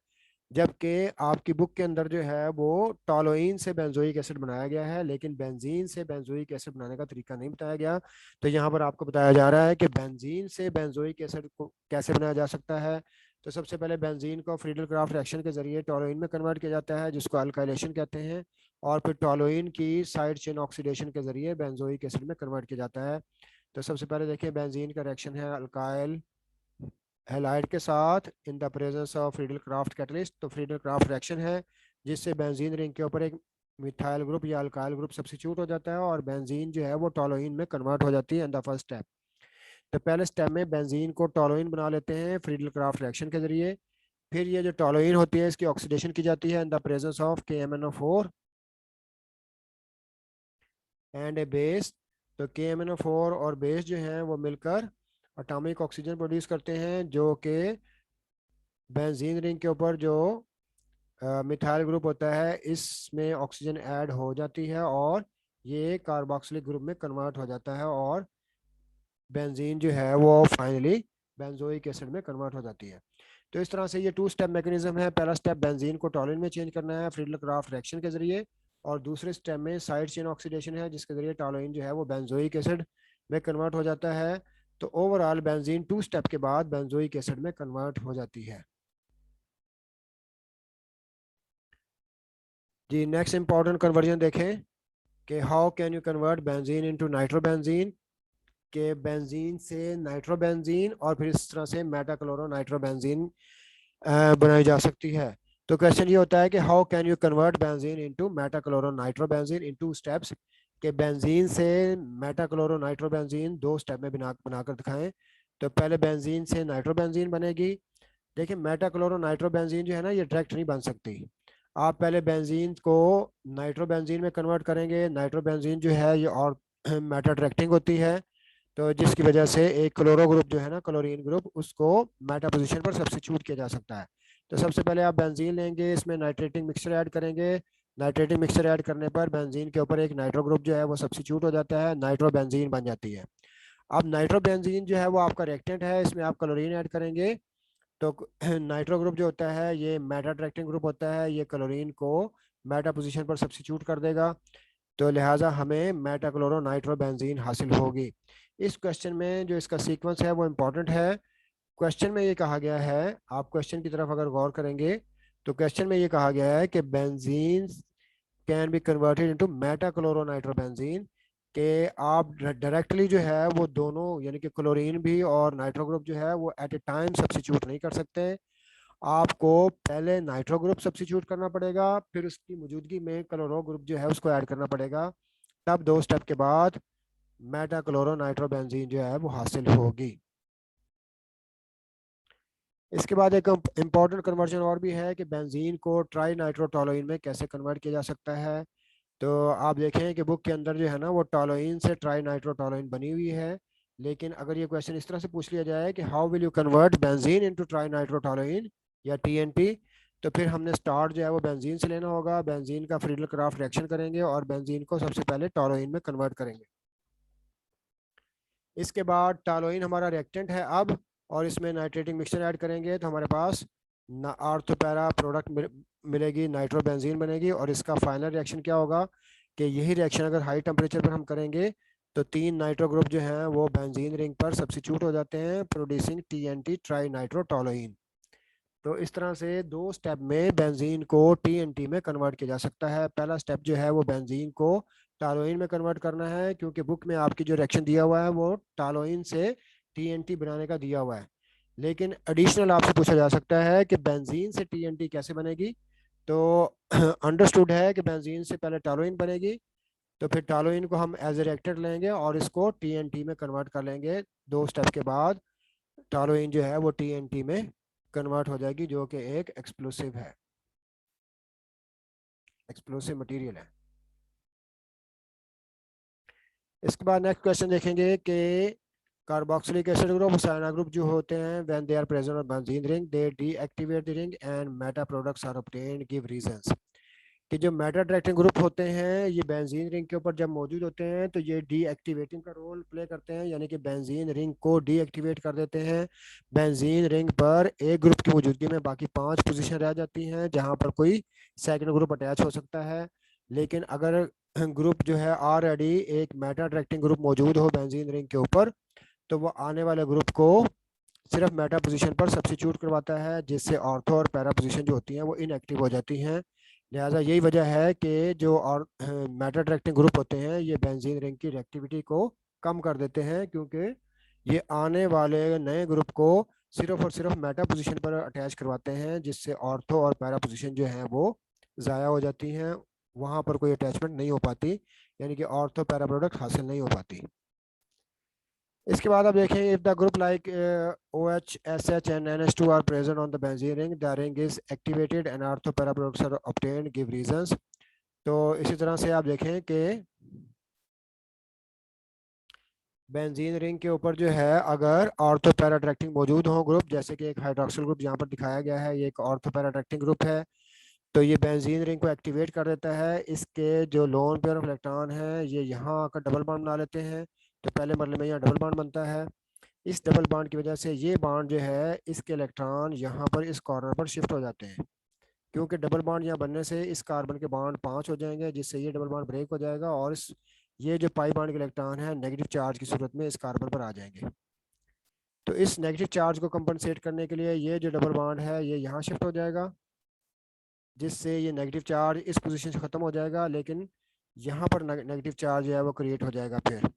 जबकि आपकी बुक के अंदर जो है वो टॉलोइन से बेंजोइक एसिड बनाया गया है लेकिन बेंजीन से बेंजोइक एसिड बनाने का तरीका नहीं बताया गया। तो यहाँ पर आपको बताया जा रहा है कि बेंजीन से बेंजोइक एसिड को कैसे बनाया जा सकता है। तो सबसे पहले बेंजीन को फ्रीडल क्राफ्ट रिएक्शन के जरिए टॉलोइन में कन्वर्ट किया जाता है जिसको अल्काइलेशन कहते हैं, और फिर टॉलोइन की साइड चेन ऑक्सीडेशन के जरिए बेंजोइक एसिड में कन्वर्ट किया जाता है। तो सबसे पहले देखिए बेंजीन का रिएक्शन है अल्काइल हैलाइड के साथ इन the presence of Friedel craft catalyst. तो फ्रीडल क्राफ्ट रिएक्शन है जिससे बेंजीन रिंग के ऊपर एक मिथाइल ग्रुप या अल्काइल ग्रुप सब्स्टिट्यूट हो जाता है और बेंजीन जो है वो टॉलोइन में कन्वर्ट हो जाती है इन द फर्स्ट स्टेप। तो पहले स्टेप में बेंजीन को टॉलोइन बना लेते हैं फ्रीडल क्राफ्ट रिएक्शन के जरिए। फिर ये जो टॉलोइन होती है इसकी ऑक्सीडेशन की जाती है in the presence of KMnO4 and A base. तो KMnO4 और बेस जो हैं वो मिलकर एटॉमिक ऑक्सीजन प्रोड्यूस करते हैं जो कि बेंजीन रिंग के ऊपर जो मिथाइल ग्रुप होता है इसमें ऑक्सीजन ऐड हो जाती है और ये कार्बोक्सिलिक ग्रुप में कन्वर्ट हो जाता है और बेंजीन जो है वो फाइनली बेंजोइक एसिड में कन्वर्ट हो जाती है। तो इस तरह से ये टू स्टेप मैकेनिज्म है। पहला स्टेप बेंजीन को टॉलिन में चेंज करना है फ्रीडल क्राफ्ट रिएक्शन के जरिए, और दूसरे स्टेप में साइड चेन ऑक्सीडेशन है जिसके जरिए टॉलिन जो है वो बेंजोइक एसिड में कन्वर्ट हो जाता है। तो ओवरऑल बेंजीन टू स्टेप के बाद बेंजोइक एसिड में कन्वर्ट हो जाती है। जी नेक्स्ट इंपॉर्टेंट कन्वर्जन देखें कि how can you convert benzene into nitrobenzene, के बेंजीन से नाइट्रोबेंजीन और फिर इस तरह से मेटाक्लोरो नाइट्रोबेंजीन बनाई जा सकती है। तो क्वेश्चन ये होता है कि how can you convert benzene into metachloro nitrobenzene in two steps, के बेंजीन से मेटाक्लोरो नाइट्रोबेंजीन दो स्टेप में बनाकर दिखाएं। तो पहले बेंजीन से नाइट्रोबेंजीन बनेगी। देखिए मेटाक्लोरो नाइट्रोबेंजीन जो है ना ये डायरेक्ट नहीं बन सकती। आप पहले बेंजीन को नाइट्रोबेंजीन में कन्वर्ट करेंगे। नाइट्रोबेंजीन जो है ये और मेटा डायरेक्टिंग होती है, तो जिसकी वजह से एक क्लोरो ग्रुप जो है ना क्लोरीन ग्रुप उसको मेटा पोजीशन पर सब्स्टिट्यूट किया जा सकता है। तो सबसे पहले आप बेंजीन लेंगे, इसमें नाइट्रेटिंग मिक्सचर ऐड करेंगे। नाइट्रेटिंग मिक्सचर ऐड करने पर बेंजीन के ऊपर एक नाइट्रो ग्रुप जो है वो सब्स्टिट्यूट हो जाता है, नाइट्रोबेंजीन बन जाती है। अब नाइट्रोबेंजीन जो है वो आपका रिएक्टेंट है, इसमें आप क्लोरीन ऐड करेंगे। तो नाइट्रो ग्रुप जो होता है ये मेटा अट्रैक्टिंग ग्रुप होता है, ये क्लोरीन को मेटा पोजीशन पर सब्स्टिट्यूट कर देगा। तो लिहाजा हमें मेटा क्लोरो नाइट्रोबेंजीन हासिल होगी। इस क्वेश्चन में जो इसका सीक्वेंस है वो इम्पोर्टेंट है। क्वेश्चन में ये कहा गया है, आप क्वेश्चन की तरफ अगर गौर करेंगे तो क्वेश्चन में ये कहा गया है कि benzene can be converted into Meta chloro nitrobenzene, के आप डायरेक्टली जो है वो दोनों यानी कि क्लोरीन भी और नाइट्रो ग्रुप जो है वो एट ए टाइम सब्स्टिट्यूट नहीं कर सकते। आपको पहले नाइट्रो ग्रुप सब्स्टिट्यूट करना पड़ेगा, फिर उसकी मौजूदगी में क्लोरो ग्रुप जो है उसको ऐड करना पड़ेगा, तब दो स्टेप के बाद मेटा क्लोरो नाइट्रोबेंजीन जो है वो हासिल होगी। इसके बाद एक इम्पॉर्टेंट कन्वर्जन और भी है कि बेंजीन को ट्राई नाइट्रोटोलोइन में कैसे कन्वर्ट किया जा सकता है। तो आप देखें कि बुक के अंदर जो है ना वो टोलोइन से ट्राई नाइट्रोटोलोइन बनी हुई है, लेकिन अगर ये क्वेश्चन इस तरह से पूछ लिया जाए कि how will you convert benzene into trinitrotoluene या TNT, तो फिर हमने स्टार्ट जो है वो बेंजीन से लेना होगा, बेंजीन का फ्रीडल क्राफ्ट रिएक्शन करेंगे और बेंजीन को सबसे पहले टॉलोइन में कन्वर्ट करेंगे। इसके बाद टॉलोइन हमारा रिएक्टेंट है अब, और इसमें नाइट्रेटिंग मिक्सचर ऐड करेंगे तो हमारे पास आर्थो पैरा प्रोडक्ट मिलेगी, नाइट्रोबेंजीन बनेगी। और इसका फाइनल रिएक्शन क्या होगा कि यही रिएक्शन अगर हाई टेम्परेचर पर हम करेंगे तो 3 नाइट्रो ग्रुप जो हैं वो बेंजीन रिंग पर सब्स्टिट्यूट हो जाते हैं, प्रोड्यूसिंग TNT ट्राई नाइट्रोटोलोइन। तो इस तरह से 2 स्टेप में बेंजीन को TNT में कन्वर्ट किया जा सकता है। पहला स्टेप जो है वो बेंजीन को टालोइन में कन्वर्ट करना है, क्योंकि बुक में आपकी जो रिएक्शन दिया हुआ है वो टालोइन से TNT बनाने का दिया हुआ है। लेकिन एडिशनल आपसे पूछा जा सकता है कि बेंजीन से TNT कैसे बनेगी। तो अंडरस्टूड है कि बेंजीन से पहले टालोइन बनेगी, तो फिर टालोइन को हम एज ए रिएक्टेंट लेंगे और इसको TNT में कन्वर्ट कर लेंगे। 2 स्टेप के बाद टालोइन जो है वो TNT में कन्वर्ट हो जाएगी, जो कि एक एक्सप्लोसिव है, एक्सप्लोसिव मटेरियल है। इसके बाद नेक्स्ट क्वेश्चन देखेंगे कि carboxylic acid group, cyano group जो होते हैं when they are present on benzene ring they deactivate the ring and meta products are obtained, give reasons. कि जो मेटा डायरेक्टिंग ग्रुप होते हैं ये बेंजीन रिंग के ऊपर जब मौजूद होते हैं तो ये डीएक्टिवेटिंग का रोल प्ले करते हैं, यानी कि बेंजीन रिंग को डीएक्टिवेट कर देते हैं। बेंजीन रिंग पर एक ग्रुप की मौजूदगी में बाकी 5 पोजीशन रह जाती हैं जहां पर कोई सेकंड ग्रुप अटैच हो सकता है। लेकिन अगर ग्रुप जो है ऑलरेडी एक मेटा डायरेक्टिंग ग्रुप मौजूद हो बेंजीन रिंग के ऊपर, तो वो आने वाले ग्रुप को सिर्फ मेटा पोजीशन पर सब्स्टिट्यूट करवाता है, जिससे ऑर्थो और पैरा पोजीशन जो होती हैं वो इनएक्टिव हो जाती हैं। लिहाजा यही वजह है कि जो और मेटा डायरेक्टिंग ग्रुप होते हैं ये बेंजीन रिंग की रिएक्टिविटी को कम कर देते हैं, क्योंकि ये आने वाले नए ग्रुप को सिर्फ और सिर्फ मेटा पोजीशन पर अटैच करवाते हैं, जिससे ऑर्थो और पैरा पोजीशन जो है वो ज़ाया हो जाती हैं, वहाँ पर कोई अटैचमेंट नहीं हो पाती, यानी कि ऑर्थो पैरा प्रोडक्ट हासिल नहीं हो पाती। इसके बाद आप देखें if the group like OH, SH and NH2 are present on the benzene ring the ring is activated and ortho para products are obtained, give reasons. तो इसी तरह से आप देखें कि बेंजीन रिंग के ऊपर जो है अगर ऑर्थो पैरा अट्रैक्टिंग मौजूद हो ग्रुप, जैसे कि एक हाइड्रोक्सिल ग्रुप यहाँ पर दिखाया गया है, ये एक ऑर्थो पैरा अट्रैक्टिंग ग्रुप है, तो ये बेंजीन रिंग को एक्टिवेट कर देता है। इसके जो लोन पेयर ऑफ इलेक्ट्रॉन है ये यहाँ आकर डबल बॉन्ड बना लेते हैं, तो पहले मरले में यहाँ डबल बॉन्ड बनता है। इस डबल बॉन्ड की वजह से ये बॉन्ड जो है इसके इलेक्ट्रॉन यहाँ पर इस कॉर्नर पर शिफ्ट हो जाते हैं, क्योंकि डबल बॉन्ड यहाँ बनने से इस कार्बन के बॉन्ड 5 हो जाएंगे, जिससे ये डबल बॉन्ड ब्रेक हो जाएगा और इस ये जो पाई बॉन्ड के इलेक्ट्रॉन है नेगेटिव चार्ज की सूरत में इस कार्बन पर आ जाएंगे। तो इस नेगेटिव चार्ज को कंपनसेट करने के लिए ये जो डबल बॉन्ड है ये यहाँ शिफ्ट हो जाएगा, जिससे ये नेगेटिव चार्ज इस पोजीशन से ख़त्म हो जाएगा, लेकिन यहाँ पर नेगेटिव चार्ज जो है वो क्रिएट हो जाएगा फिर,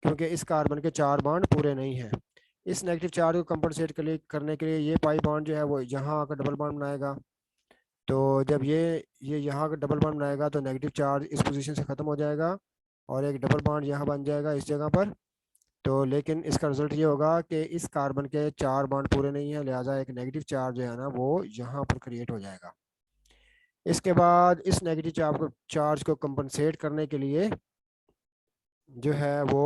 क्योंकि इस कार्बन के 4 बॉन्ड पूरे नहीं हैं। इस नेगेटिव चार्ज को कंपनसेट करने के लिए ये पाई बॉन्ड जो है वो यहाँ आकर डबल बॉन्ड बनाएगा। तो जब ये यहाँ का डबल बॉन्ड बनाएगा तो नेगेटिव चार्ज इस पोजीशन से ख़त्म हो जाएगा और एक डबल बॉन्ड यहाँ बन जाएगा इस जगह पर। तो लेकिन इसका रिजल्ट ये होगा कि इस कार्बन के 4 बॉन्ड पूरे नहीं हैं, लिहाजा एक नेगेटिव चार्ज जो है ना वो यहाँ पर क्रिएट हो जाएगा। इसके बाद इस नेगेटिव चार्ज को कंपनसेट करने के लिए जो है वो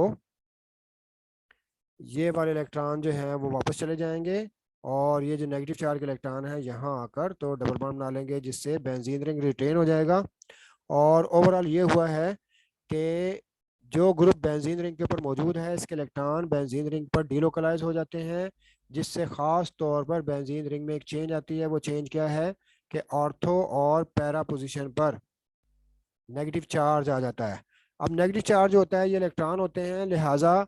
ये वाले इलेक्ट्रॉन जो है वो वापस चले जाएंगे और ये जो नेगेटिव चार्ज के इलेक्ट्रॉन है यहाँ आकर तो डबल बॉन्ड बना लेंगे, जिससे बेंजीन रिंग रिटेन हो जाएगा। और ओवरऑल ये हुआ है कि जो ग्रुप बेंजीन रिंग के ऊपर मौजूद है इसके इलेक्ट्रॉन बेंजीन रिंग पर डीलोकलाइज हो जाते हैं, जिससे ख़ास तौर पर बेंजीन रिंग में एक चेंज आती है। वो चेंज क्या है कि ऑर्थो और पैरा पोजीशन पर नेगेटिव चार्ज आ जाता है। अब नेगेटिव चार्ज होता है ये इलेक्ट्रॉन होते हैं, लिहाजा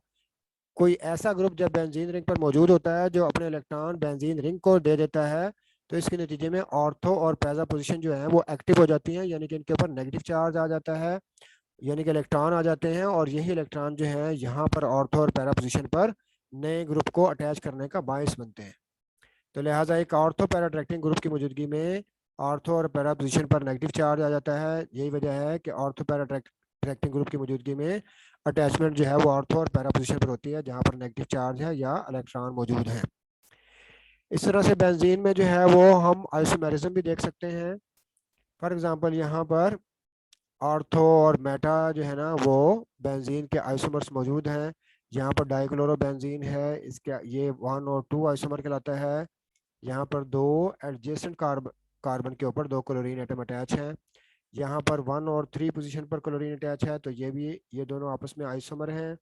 कोई ऐसा ग्रुप जब बेंजीन रिंग पर मौजूद होता है जो अपने इलेक्ट्रॉन बेंजीन रिंग को दे देता है, तो इसके नतीजे में ऑर्थो और पैरा पोजीशन जो है वो एक्टिव हो जाती हैं, यानी कि इनके ऊपर नेगेटिव चार्ज आ जाता है, यानी कि इलेक्ट्रॉन आ जाते हैं और यही इलेक्ट्रॉन जो है यहाँ पर ऑर्थो और पैरा पोजीशन पर नए ग्रुप को अटैच करने का बायस बनते हैं। तो लिहाजा एक ऑर्थो पैरा अट्रैक्टिंग ग्रुप की मौजूदगी में ऑर्थो और पैरा पोजीशन पर नेगेटिव चार्ज आ जाता है। यही वजह है कि ऑर्थो पैरा अट्रैक्टिंग ग्रुप की मौजूदगी में अटैचमेंट जो है वो ऑर्थो और पैरा पोजीशन पर होती है जहाँ पर नेगेटिव चार्ज है या इलेक्ट्रॉन मौजूद है। इस तरह से बेंजीन में जो है वो हम आइसोमेरिज्म भी देख सकते हैं। फॉर एग्जांपल यहाँ पर ऑर्थो और मेटा जो है ना वो बेंजीन के आइसोमर्स मौजूद हैं। यहाँ पर डाइक्लोरो बेंजीन है, इसका ये 1 और 2 आइसोमर कहलाता है। यहाँ पर दो एडजेसेंट कार्बन के ऊपर दो क्लोरीन एटम अटैच हैं। यहाँ पर 1 और 3 पोजीशन पर क्लोरीन अटैच है, तो ये दोनों आपस में आइसोमर हैं।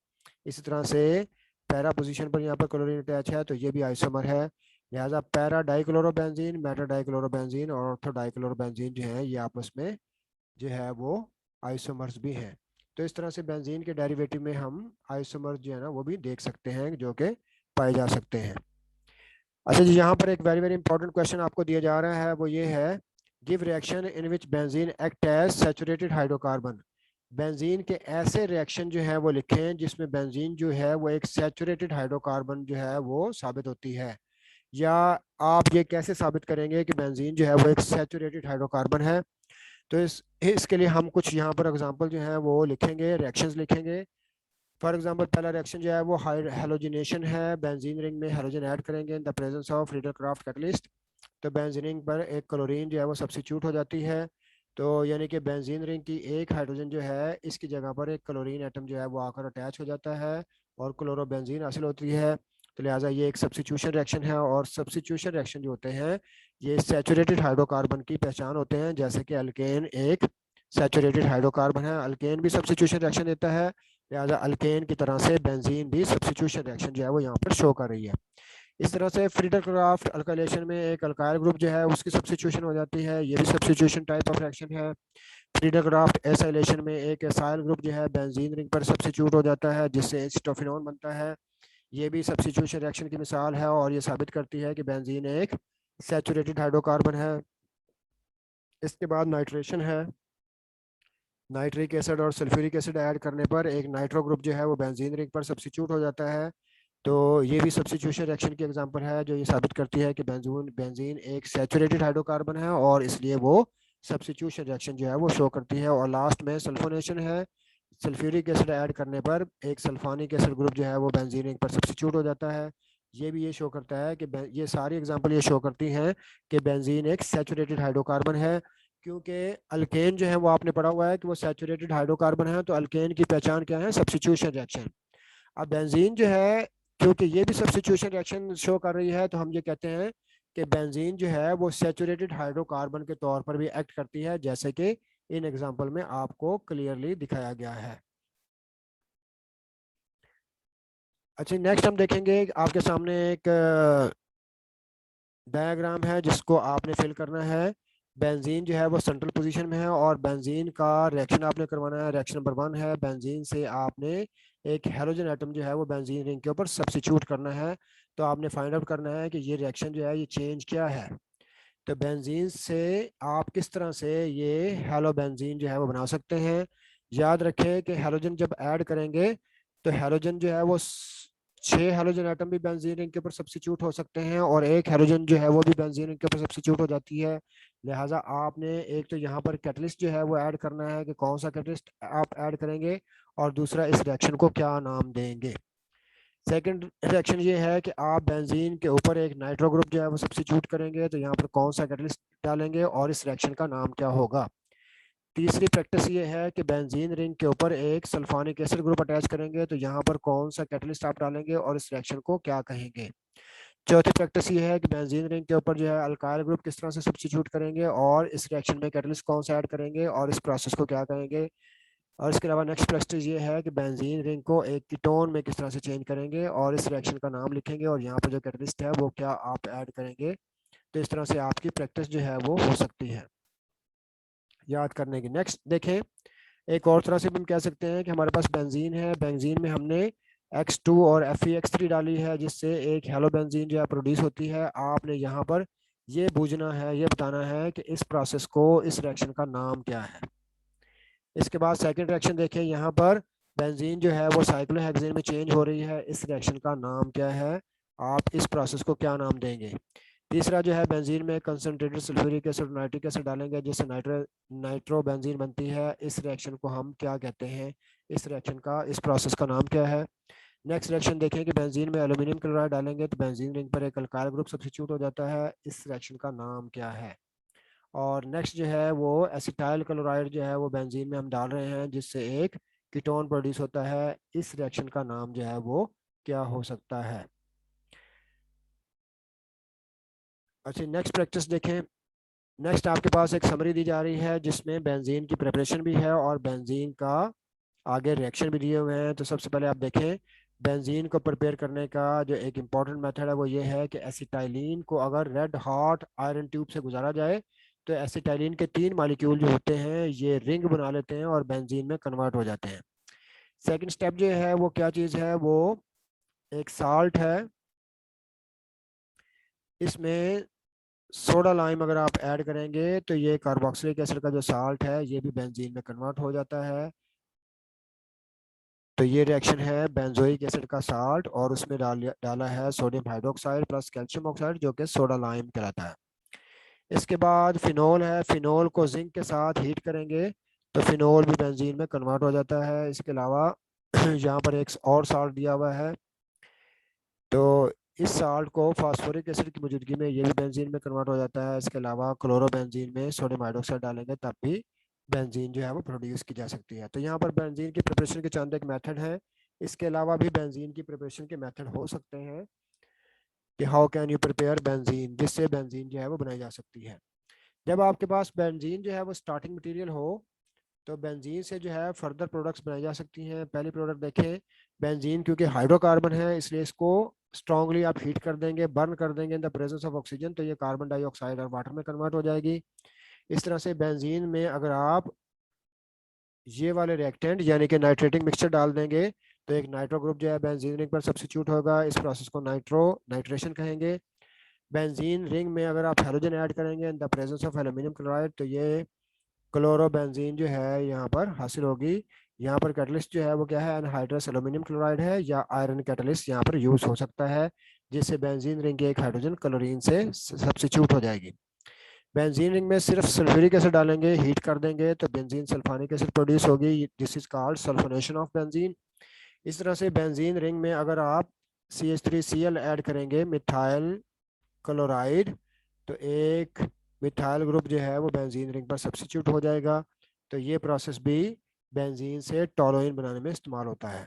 इसी तरह से पैरा पोजीशन पर यहाँ पर क्लोरीन अटैच है, तो ये भी आइसोमर है। लिहाजा पैरा डाइक्लोरोबेंजीन, मेटा डाइक्लोरोबेंजीन और ऑर्थो डाइक्लोरोबेंजीन जो है ये आपस में जो है वो आइसोमर्स भी हैं। तो इस तरह से बेंजीन के डेरिवेटिव में हम आइसोमर्स जो है ना वो भी देख सकते हैं जो कि पाए जा सकते हैं। अच्छा जी, यहाँ पर एक वेरी वेरी इंपॉर्टेंट क्वेश्चन आपको दिया जा रहा है, वो ये है, give reaction in which benzene act as saturated hydrocarbon. Benzene के ऐसे रिएक्शन जो है वो लिखें जिसमें बेंजीन जो है वो एक सैचुरेटेड हाइड्रोकार्बन जो है वो साबित होती है। या आप ये कैसे साबित करेंगे कि बेंजीन जो है वो एक सैचुरेटेड हाइड्रोकार्बन है? तो इसके लिए हम कुछ यहाँ पर एग्जांपल जो है वो लिखेंगे, रिएक्शंस लिखेंगे। फॉर एग्जांपल पहला रिएक्शन जो है वो हेलोजिनेशन है। बेंजीन रिंग में हेलोजन ऐड करेंगे in the presence of Friedel Crafts catalyst. तो बेंजीन रिंग पर एक क्लोरीन जो है वो सब्स्टिट्यूट हो जाती है। तो यानी कि बेंजीन रिंग की एक हाइड्रोजन जो है इसकी जगह पर एक क्लोरीन एटम जो है वो आकर अटैच हो जाता है और क्लोरोबेंजीन हासिल होती है। तो लिहाजा ये एक सब्स्टिट्यूशन रिएक्शन है, और सब्स्टिट्यूशन रिएक्शन जो होते हैं ये सैचुरेटेड हाइड्रोकार्बन की पहचान होते हैं। जैसे कि अल्केन एक सैचुरेटेड हाइड्रोकार्बन है, अल्केन भी सब्स्टिट्यूशन रिएक्शन देता है। लिहाजा अल्केन की तरह से बेंजीन भी सब्स्टिट्यूशन रिएक्शन जो है वो यहाँ पर शो कर रही है। इस तरह से फ्रीडरक्राफ्ट अल्काइलेशन में एक अल्काइल ग्रुप जो है उसकी सब्स्टिट्यूशन हो जाती है, ये भी सब्स्टिट्यूशन टाइप ऑफ रिएक्शन है। फ्रीडरक्राफ्ट एसाइलेशन में एक एसाइल ग्रुप जो है बेंजीन रिंग पर सब्स्टिट्यूट हो जाता है जिससे एसिटोफिनोन बनता है, ये भी सब्स्टिट्यूशन रिएक्शन की मिसाल है और ये साबित करती है कि बेंजीन एक सैचुरेटेड हाइड्रोकार्बन है। इसके बाद नाइट्रेशन है। नाइट्रिक एसिड और सल्फ्यूरिक एसिड ऐड करने पर एक नाइट्रो ग्रुप जो है वो बेंजीन रिंग पर सब्स्टिट्यूट हो जाता है। तो ये भी सब्स्टिट्यूशन रिएक्शन की एग्जांपल है जो ये साबित करती है कि बेंजीन एक सैचुरेटेड हाइड्रोकार्बन है और इसलिए वो सब्स्टिट्यूशन रिएक्शन जो है वो शो करती है। और लास्ट में सल्फोनेशन है। सल्फ्यूरिक एसिड ऐड करने पर एक सल्फानिक एसिड ग्रुप जो है वो बेंजीन रिंग पर सब्स्टिट्यूट हो जाता है। ये भी ये शो करता है कि ये सारी एग्जांपल ये शो करती हैं कि बेंजीन एक सैचुरेटेड हाइड्रोकार्बन है। क्योंकि अल्केन जो है वो आपने पढ़ा हुआ है कि वो सैचुरेटेड हाइड्रोकार्बन है, तो अल्केन की पहचान क्या है? Substitution reaction. अब बेंजीन जो है क्योंकि ये भी सब्स्टिट्यूशन रिएक्शन शो कर रही है, तो हम ये कहते हैं कि बेंजीन जो है वो सैचुरेटेड हाइड्रोकार्बन के तौर पर भी एक्ट करती है, जैसे कि इन एग्जांपल में आपको क्लियरली दिखाया गया है। अच्छा, नेक्स्ट हम देखेंगे आपके सामने एक डायग्राम है जिसको आपने फिल करना है। बेंजीन जो है वो सेंट्रल पोजीशन में है और बेंजीन का रिएक्शन आपने करवाना है। रिएक्शन नंबर 1 है, बेंजीन से आपने एक हेलोजन एटम जो है वो बेंजीन रिंग के ऊपर सब्स्टिट्यूट करना है। तो आपने फाइंड आउट करना है कि ये रिएक्शन जो है ये चेंज क्या है। तो बेंजीन से आप किस तरह से ये हेलो बेंजीन जो है वो बना सकते हैं। याद रखें कि हेलोजन जब ऐड करेंगे तो हेलोजन जो है वो 6 हेलोजन एटम भी बेंजीन रिंग के ऊपर सब्स्टिट्यूट हो सकते हैं और एक हेलोजन जो है वो भी बेंजीन रिंग के ऊपर सब्स्टिट्यूट हो जाती है। लिहाजा आपने एक तो यहाँ पर कैटलिस्ट जो है वो ऐड करना है कि कौन सा कैटलिस्ट आप ऐड करेंगे, और दूसरा इस रिएक्शन को क्या नाम देंगे। सेकंड रिएक्शन ये है कि आप बेंजीन के ऊपर एक नाइट्रो ग्रुप जो है वो सब्स्टिट्यूट करेंगे, तो यहाँ पर कौन सा कैटलिस्ट डालेंगे और इस रिएक्शन का नाम क्या होगा। तीसरी प्रैक्टिस ये है कि बेंजीन रिंग के ऊपर एक सल्फोनिक एसिड ग्रुप अटैच करेंगे, तो यहाँ पर कौन सा कैटलिस्ट आप डालेंगे और इस रिएक्शन को क्या कहेंगे। चौथी प्रैक्टिस ये है कि बेंजीन रिंग के ऊपर जो है अल्काइल ग्रुप किस तरह से सब्स्टिट्यूट करेंगे और इस रिएक्शन में कैटलिस्ट कौन सा ऐड करेंगे और इस प्रोसेस को क्या कहेंगे। और इसके अलावा नेक्स्ट प्रैक्टिस ये है कि बेंजीन रिंग को एक कीटोन में किस तरह से चेंज करेंगे और इस रिएक्शन का नाम लिखेंगे और यहाँ पर जो कैटलिस्ट है वो क्या आप ऐड करेंगे। तो इस तरह से आपकी प्रैक्टिस जो है वो हो सकती है याद करने की। नेक्स्ट देखें, एक और तरह से भी हम कह सकते हैं कि हमारे पास बेंजीन है, बेंजीन में हमने X2 और Fe डाली है जिससे एक हेलो बेंजीन जो है प्रोड्यूस होती है। आपने यहाँ पर ये बूझना है, ये बताना है कि इस प्रोसेस को, इस रिएक्शन का नाम क्या है। इसके बाद सेकंड रिएक्शन देखें, यहाँ पर बेंजीन जो है वो साइक्लोहेक्सेन में चेंज हो रही है, इस रिएक्शन का नाम क्या है, आप इस प्रोसेस को क्या नाम देंगे। तीसरा जो है बेंजीन में concentrated sulphuric acid nitric acid डालेंगे जिससे नाइट्रो बेंजीन बनती है, इस रिएक्शन को हम क्या कहते हैं, इस रिएक्शन का, इस प्रोसेस का नाम क्या है। नेक्स्ट रिएक्शन देखें कि बेंजीन में एल्यूमिनियम क्लोराइड डालेंगे तो बेंजीन रिंग पर एक अल्काइल ग्रुप सब्स्टिट्यूट हो जाता है, इस रिएक्शन का नाम क्या है। और नेक्स्ट जो है वो एसिटाइल क्लोराइड जो है वो बेंजीन में हम डाल रहे हैं जिससे एक कीटोन प्रोड्यूस होता है, इस रिएक्शन का नाम जो है वो क्या हो सकता है। अच्छा, नेक्स्ट प्रैक्टिस देखें। नेक्स्ट आपके पास एक समरी दी जा रही है जिसमें बेंजीन की प्रिपरेशन भी है और बेंजीन का आगे रिएक्शन भी दिए हुए हैं। तो सबसे पहले आप देखें, बेंजीन को प्रिपेयर करने का जो एक इम्पॉर्टेंट मेथड है वो ये है कि एसिटाइलिन को अगर रेड हॉट आयरन ट्यूब से गुजारा जाए तो एसिटाइलिन के 3 मॉलिक्यूल जो होते हैं ये रिंग बना लेते हैं और बेंजीन में कन्वर्ट हो जाते हैं। सेकंड स्टेप जो है वो क्या चीज़ है, वो एक साल्ट है। इसमें सोडा लाइम अगर आप ऐड करेंगे तो ये कार्बोक्सिलिक एसिड का जो साल्ट है ये भी बेंजीन में कन्वर्ट हो जाता है। तो ये रिएक्शन है बेंजोइक एसिड का साल्ट और उसमें डाला है sodium hydroxide plus calcium oxide जो कि सोडा लाइम कहलाता है। इसके बाद फिनोल है, फिनोल को जिंक के साथ हीट करेंगे तो फिनोल भी बेंजीन में कन्वर्ट हो जाता है। इसके अलावा यहाँ पर एक और साल्ट दिया हुआ है, तो इस साल्ट को फास्फोरिक एसिड की मौजूदगी में ये भी बेंजीन में कन्वर्ट हो जाता है। इसके अलावा क्लोरोबेंजीन में सोडियम हाइड्रोक्साइड डालेंगे तब भी बेंजीन जो है वो प्रोड्यूस की जा सकती है। तो यहाँ पर बेंजीन की प्रिपरेशन के चंद एक मेथड है। इसके अलावा भी बेंजीन की प्रिपरेशन के मेथड हो सकते हैं कि how can you prepare benzene, जिससे बेंजीन जो है वो बनाई जा सकती है। जब आपके पास बेंजीन जो है वो स्टार्टिंग मटेरियल हो तो बेंजीन से जो है फर्दर प्रोडक्ट्स बनाई जा सकती हैं। पहली प्रोडक्ट देखें, बेंजीन क्योंकि हाइड्रोकार्बन है इसलिए इसको स्ट्रांगली आप हीट कर देंगे, बर्न कर देंगे इन द प्रेजेंस ऑफ ऑक्सीजन, तो ये कार्बन डाइऑक्साइड और वाटर में कन्वर्ट हो जाएगी। इस तरह से बेंजीन में अगर आप ये वाले रिएक्टेंट यानी कि नाइट्रेटिंग मिक्सचर डाल देंगे तो एक नाइट्रो ग्रुप जो है बेंजीन रिंग पर सब्स्टिट्यूट होगा। इस प्रोसेस को नाइट्रेशन कहेंगे। बेंजीन रिंग में अगर आप हेलोजन ऐड करेंगे in the presence of aluminium chloride तो ये क्लोरोबेंजीन जो है यहाँ पर हासिल होगी। यहाँ पर कैटलिस्ट जो है वो क्या है, एनहाइड्रस एल्यूमिनियम क्लोराइड है या आयरन कैटलिस्ट यहाँ पर यूज हो सकता है, जिससे बेंजीन रिंग की एक हाइड्रोजन क्लोरीन से सब्स्टिट्यूट हो जाएगी। बेंजीन रिंग में सिर्फ सल्फ्यूरिक एसिड डालेंगे, हीट कर देंगे तो बेंजीन सल्फानिक एसिड प्रोड्यूस होगी। This is called sulphonation of benzene. इस तरह से बेंजीन रिंग में अगर आप CH3Cl ऐड करेंगे मिथाइल क्लोराइड तो एक मिथाइल ग्रुप जो है वो बेंजीन रिंग पर सब्स्टिट्यूट हो जाएगा। तो ये प्रोसेस भी बेंजीन से टोलुइन बनाने में इस्तेमाल होता है।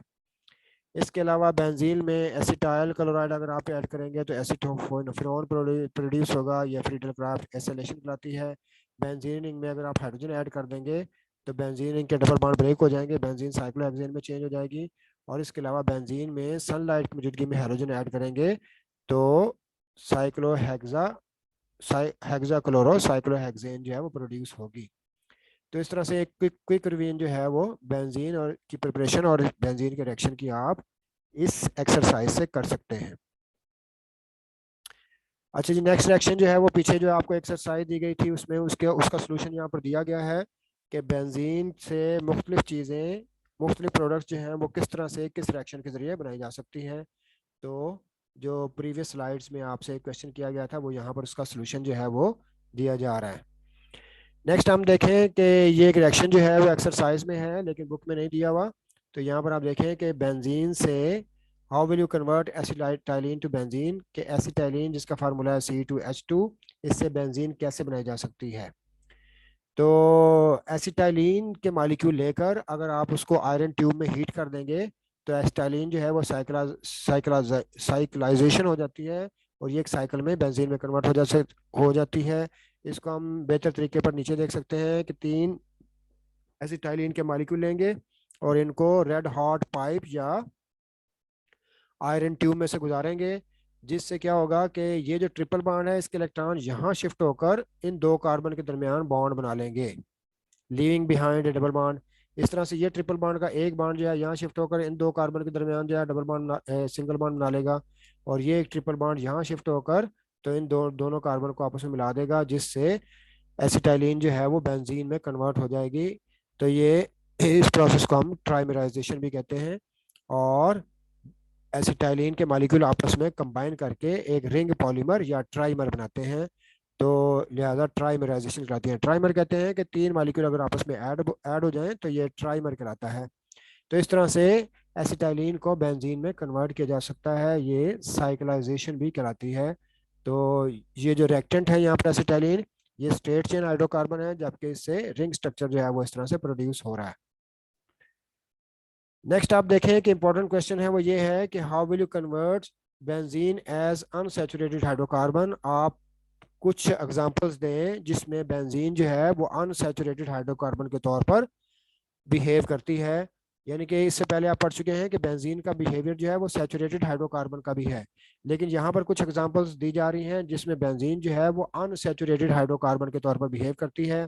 इसके अलावा बेंजीन में एसिटाइल क्लोराइड अगर आप ऐड करेंगे तो एसीटोफिनोन प्रोड्यूस होगा। या फ्रीडल क्राफ्ट एसिलेशन कहलाती है। बेंजीन रिंग में अगर आप हाइड्रोजन ऐड कर देंगे तो बेंजीन रिंग के डबल बॉन्ड ब्रेक हो जाएंगे, बेंजीन साइक्लोहेक्सेन में चेंज हो जाएगी। और इसके अलावा बेंजीन में सनलाइट की मौजूदगी में हाइड्रोजन ऐड करेंगे तो साइक्लोहेक्सा हेक्साक्लोरो साइक्लोहेक्सेन जो है वो प्रोड्यूस होगी। तो इस तरह से एक क्विक रिवीजन जो है वो बेंजीन और की प्रिपरेशन और बेंजीन के रिएक्शन की आप इस एक्सरसाइज से कर सकते हैं। अच्छा जी, नेक्स्ट रिएक्शन जो है वो पीछे जो आपको एक्सरसाइज दी गई थी उसमें उसका सोल्यूशन यहाँ पर दिया गया है कि बेंजीन से मुख्तलिफ चीज़ें, मुख्तलिफ प्रोडक्ट्स जो हैं वो किस तरह से किस रिएक्शन के ज़रिए बनाई जा सकती हैं। तो जो प्रीवियस स्लाइड्स में आपसे क्वेश्चन किया गया था वो यहाँ पर उसका सोल्यूशन जो है वो दिया जा रहा है। नेक्स्ट हम देखें कि ये एक रिएक्शन जो है वो एक्सरसाइज में है लेकिन बुक में नहीं दिया हुआ। तो यहाँ पर आप देखें कि बेंजीन से how will you convert acetylene to benzene, के एसिटाइलिन जिसका फार्मूला है C2H2, इससे बेंजीन कैसे बनाई जा सकती है। तो एसिटाइलिन के मॉलिक्यूल लेकर अगर आप उसको आयरन ट्यूब में हीट कर देंगे तो एसिटाइलिन जो है वो साइक्लाइजेशन हो जाती है और ये एक साइकिल में बेंजीन में कन्वर्ट हो जाती है। इसको हम बेहतर तरीके पर नीचे देख सकते हैं कि 3 एसिटाइलिन के मॉलिक्यूल लेंगे और इनको रेड हॉट पाइप या आयरन ट्यूब में से गुजारेंगे, जिससे क्या होगा कि ये जो ट्रिपल बॉन्ड है इसके इलेक्ट्रॉन यहाँ शिफ्ट होकर इन 2 कार्बन के दरमियान बॉन्ड बना लेंगे, leaving behind A double bond. इस तरह से ये ट्रिपल बॉन्ड का एक बॉन्ड जो है यहाँ शिफ्ट होकर इन 2 कार्बन के दरमियान जो है डबल बॉन्ड सिंगल बॉन्ड बना लेगा और ये एक ट्रिपल बॉन्ड यहाँ शिफ्ट होकर तो इन दोनों कार्बन को आपस में मिला देगा, जिससे एसिटाइलिन जो है वो बेंजीन में कन्वर्ट हो जाएगी। तो ये इस प्रोसेस को हम ट्राइमराइजेशन भी कहते हैं और एसिटाइलिन के मॉलिक्यूल आपस में कंबाइन करके एक रिंग पॉलीमर या ट्राइमर बनाते हैं। तो लिहाजा ट्राइमराइजेशन कहलाती है। ट्राइमर कहते हैं कि 3 मॉलिक्यूल अगर आपस में ऐड हो जाएं तो ये ट्राइमर कहलाता है। तो इस तरह से एसिटाइलिन को बेंजीन में कन्वर्ट किया जा सकता है, ये साइक्लाइजेशन भी कहलाती है। तो ये जो रिएक्टेंट है यहाँ पर एसिटाइलिन, ये स्ट्रेट चेन हाइड्रोकार्बन है जबकि इससे रिंग स्ट्रक्चर जो है वो इस तरह से प्रोड्यूस हो रहा है। नेक्स्ट आप देखें कि इंपॉर्टेंट क्वेश्चन है वो ये है कि how will you convert benzene as unsaturated hydrocarbon. आप कुछ एग्जांपल्स दें जिसमें बेंजीन जो है वो अनसैचुरेटेड हाइड्रोकार्बन के तौर पर बिहेव करती है। यानी कि इससे पहले आप पढ़ चुके हैं कि बेंजीन का बिहेवियर जो है वो सैचुरेटेड हाइड्रोकार्बन का भी है, लेकिन यहाँ पर कुछ एग्जांपल्स दी जा रही हैं जिसमें बेंजीन जो है वो अनसैचुरेटेड हाइड्रोकार्बन के तौर पर बिहेव करती है।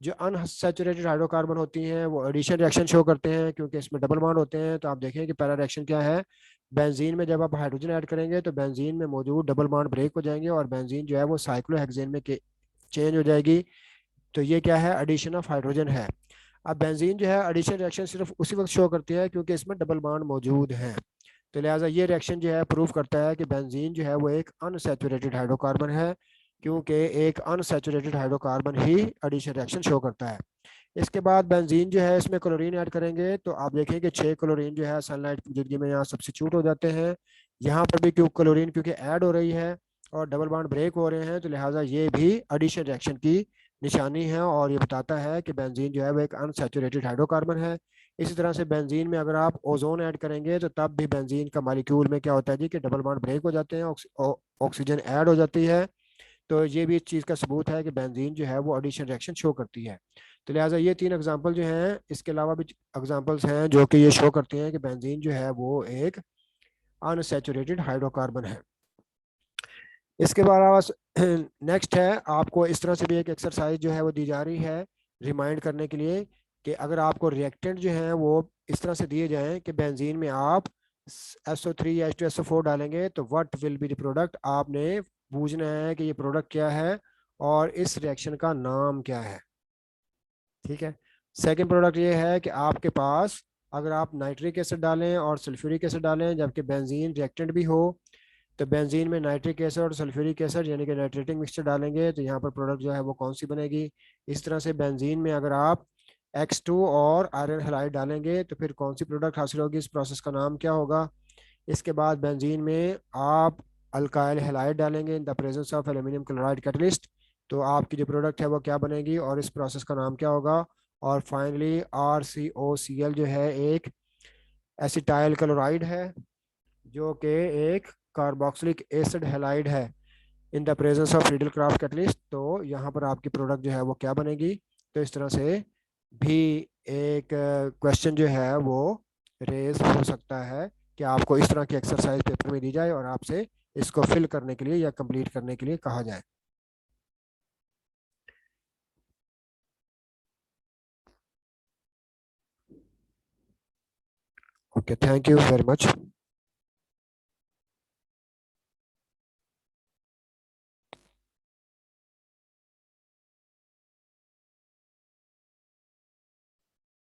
जो अनसैचुरेटेड हाइड्रोकार्बन होती हैं वो एडिशन रिएक्शन शो करते हैं क्योंकि इसमें डबल बॉन्ड होते हैं। तो आप देखें कि पहला रिएक्शन क्या है, बेंजीन में जब आप हाइड्रोजन ऐड करेंगे तो बेंजीन में मौजूद डबल बॉन्ड ब्रेक हो जाएंगे और बेंजीन जो है वो साइक्लोहेक्सेन में चेंज हो जाएगी। तो ये क्या है, एडिशन ऑफ हाइड्रोजन है। अब बेंजीन जो है एडिशन रिएक्शन सिर्फ उसी वक्त शो करती है क्योंकि इसमें डबल बॉन्ड मौजूद है। तो लिहाजा ये रिएक्शन जो है प्रूव करता है कि बेंजीन जो है वो एक अनसैचुरेटेड हाइड्रोकार्बन है, क्योंकि एक अनसैचुरेटेड हाइड्रोकार्बन ही एडिशन रिएक्शन शो करता है। इसके बाद बेंजीन जो है इसमें क्लोरीन ऐड करेंगे तो आप देखें कि 6 क्लोरीन जो है सनलाइट की मौजूदगी में यहाँ सब्सिट्यूट हो जाते हैं। यहाँ पर भी क्यों क्लोरीन क्योंकि ऐड हो रही है और डबल बॉन्ड ब्रेक हो रहे हैं, तो लिहाजा ये भी एडिशन रिएक्शन की निशानी है और ये बताता है कि बेंजीन जो है वो एक अनसैचुरेटेड हाइड्रोकार्बन है। इसी तरह से बेंजीन में अगर आप ओजोन ऐड करेंगे तो तब भी बेंजीन का मॉलिक्यूल में क्या होता है जी कि डबल बॉन्ड ब्रेक हो जाते हैं, ऑक्सीजन ऐड हो जाती है। तो ये भी इस चीज़ का सबूत है कि बेंजीन जो है वो एडिशन रिएक्शन शो करती है। तो लिहाजा ये 3 एग्जांपल जो हैं, इसके अलावा भी एग्जांपल्स हैं जो कि ये शो करते हैं कि बेंजीन जो है वो एक अनसैचुरेटेड हाइड्रोकार्बन है। इसके बाद नेक्स्ट है, आपको इस तरह से भी एक एक्सरसाइज जो है वो दी जा रही है रिमाइंड करने के लिए कि अगर आपको रिएक्टेंट जो है वो इस तरह से दिए जाएं कि बेंजीन में आप SO3 या H2SO4 डालेंगे तो what will be the product, आपने पूछना है कि ये प्रोडक्ट क्या है और इस रिएक्शन का नाम क्या है। ठीक है। सेकंड प्रोडक्ट ये है कि आपके पास अगर आप नाइट्रिक एसिड डालें और सल्फ्यूरिक एसिड डालें जबकि बेंजीन रिएक्टेंट भी हो, तो बेंजीन में नाइट्रिक एसिड और सल्फ्यूरिक एसिड यानी कि नाइट्रेटिंग मिक्सचर डालेंगे तो यहाँ पर प्रोडक्ट जो है वो कौन सी बनेगी। इस तरह से बेंजीन में अगर आप X2 और आयरन हैलाइड डालेंगे तो फिर कौन सी प्रोडक्ट हासिल होगी, इस प्रोसेस का नाम क्या होगा। इसके बाद बेंजीन में आप अल्काइल हैलाइड डालेंगे इन the presence of aluminium chloride catalyst, तो आपकी जो प्रोडक्ट है वो क्या बनेगी और इस प्रोसेस का नाम क्या होगा। और फाइनली RCOCl जो है एक एसिटाइल क्लोराइड है जो कि एक कार्बोक्सिलिक एसिड हैलाइड है in the presence of Friedel Crafts catalyst, तो यहाँ पर आपकी प्रोडक्ट जो है वो क्या बनेगी। तो इस तरह से भी एक क्वेश्चन जो है वो रेज हो सकता है कि आपको इस तरह की एक्सरसाइज पेपर में दी जाए और आपसे इसको फिल करने के लिए या कंप्लीट करने के लिए कहा जाए। Okay, thank you very much.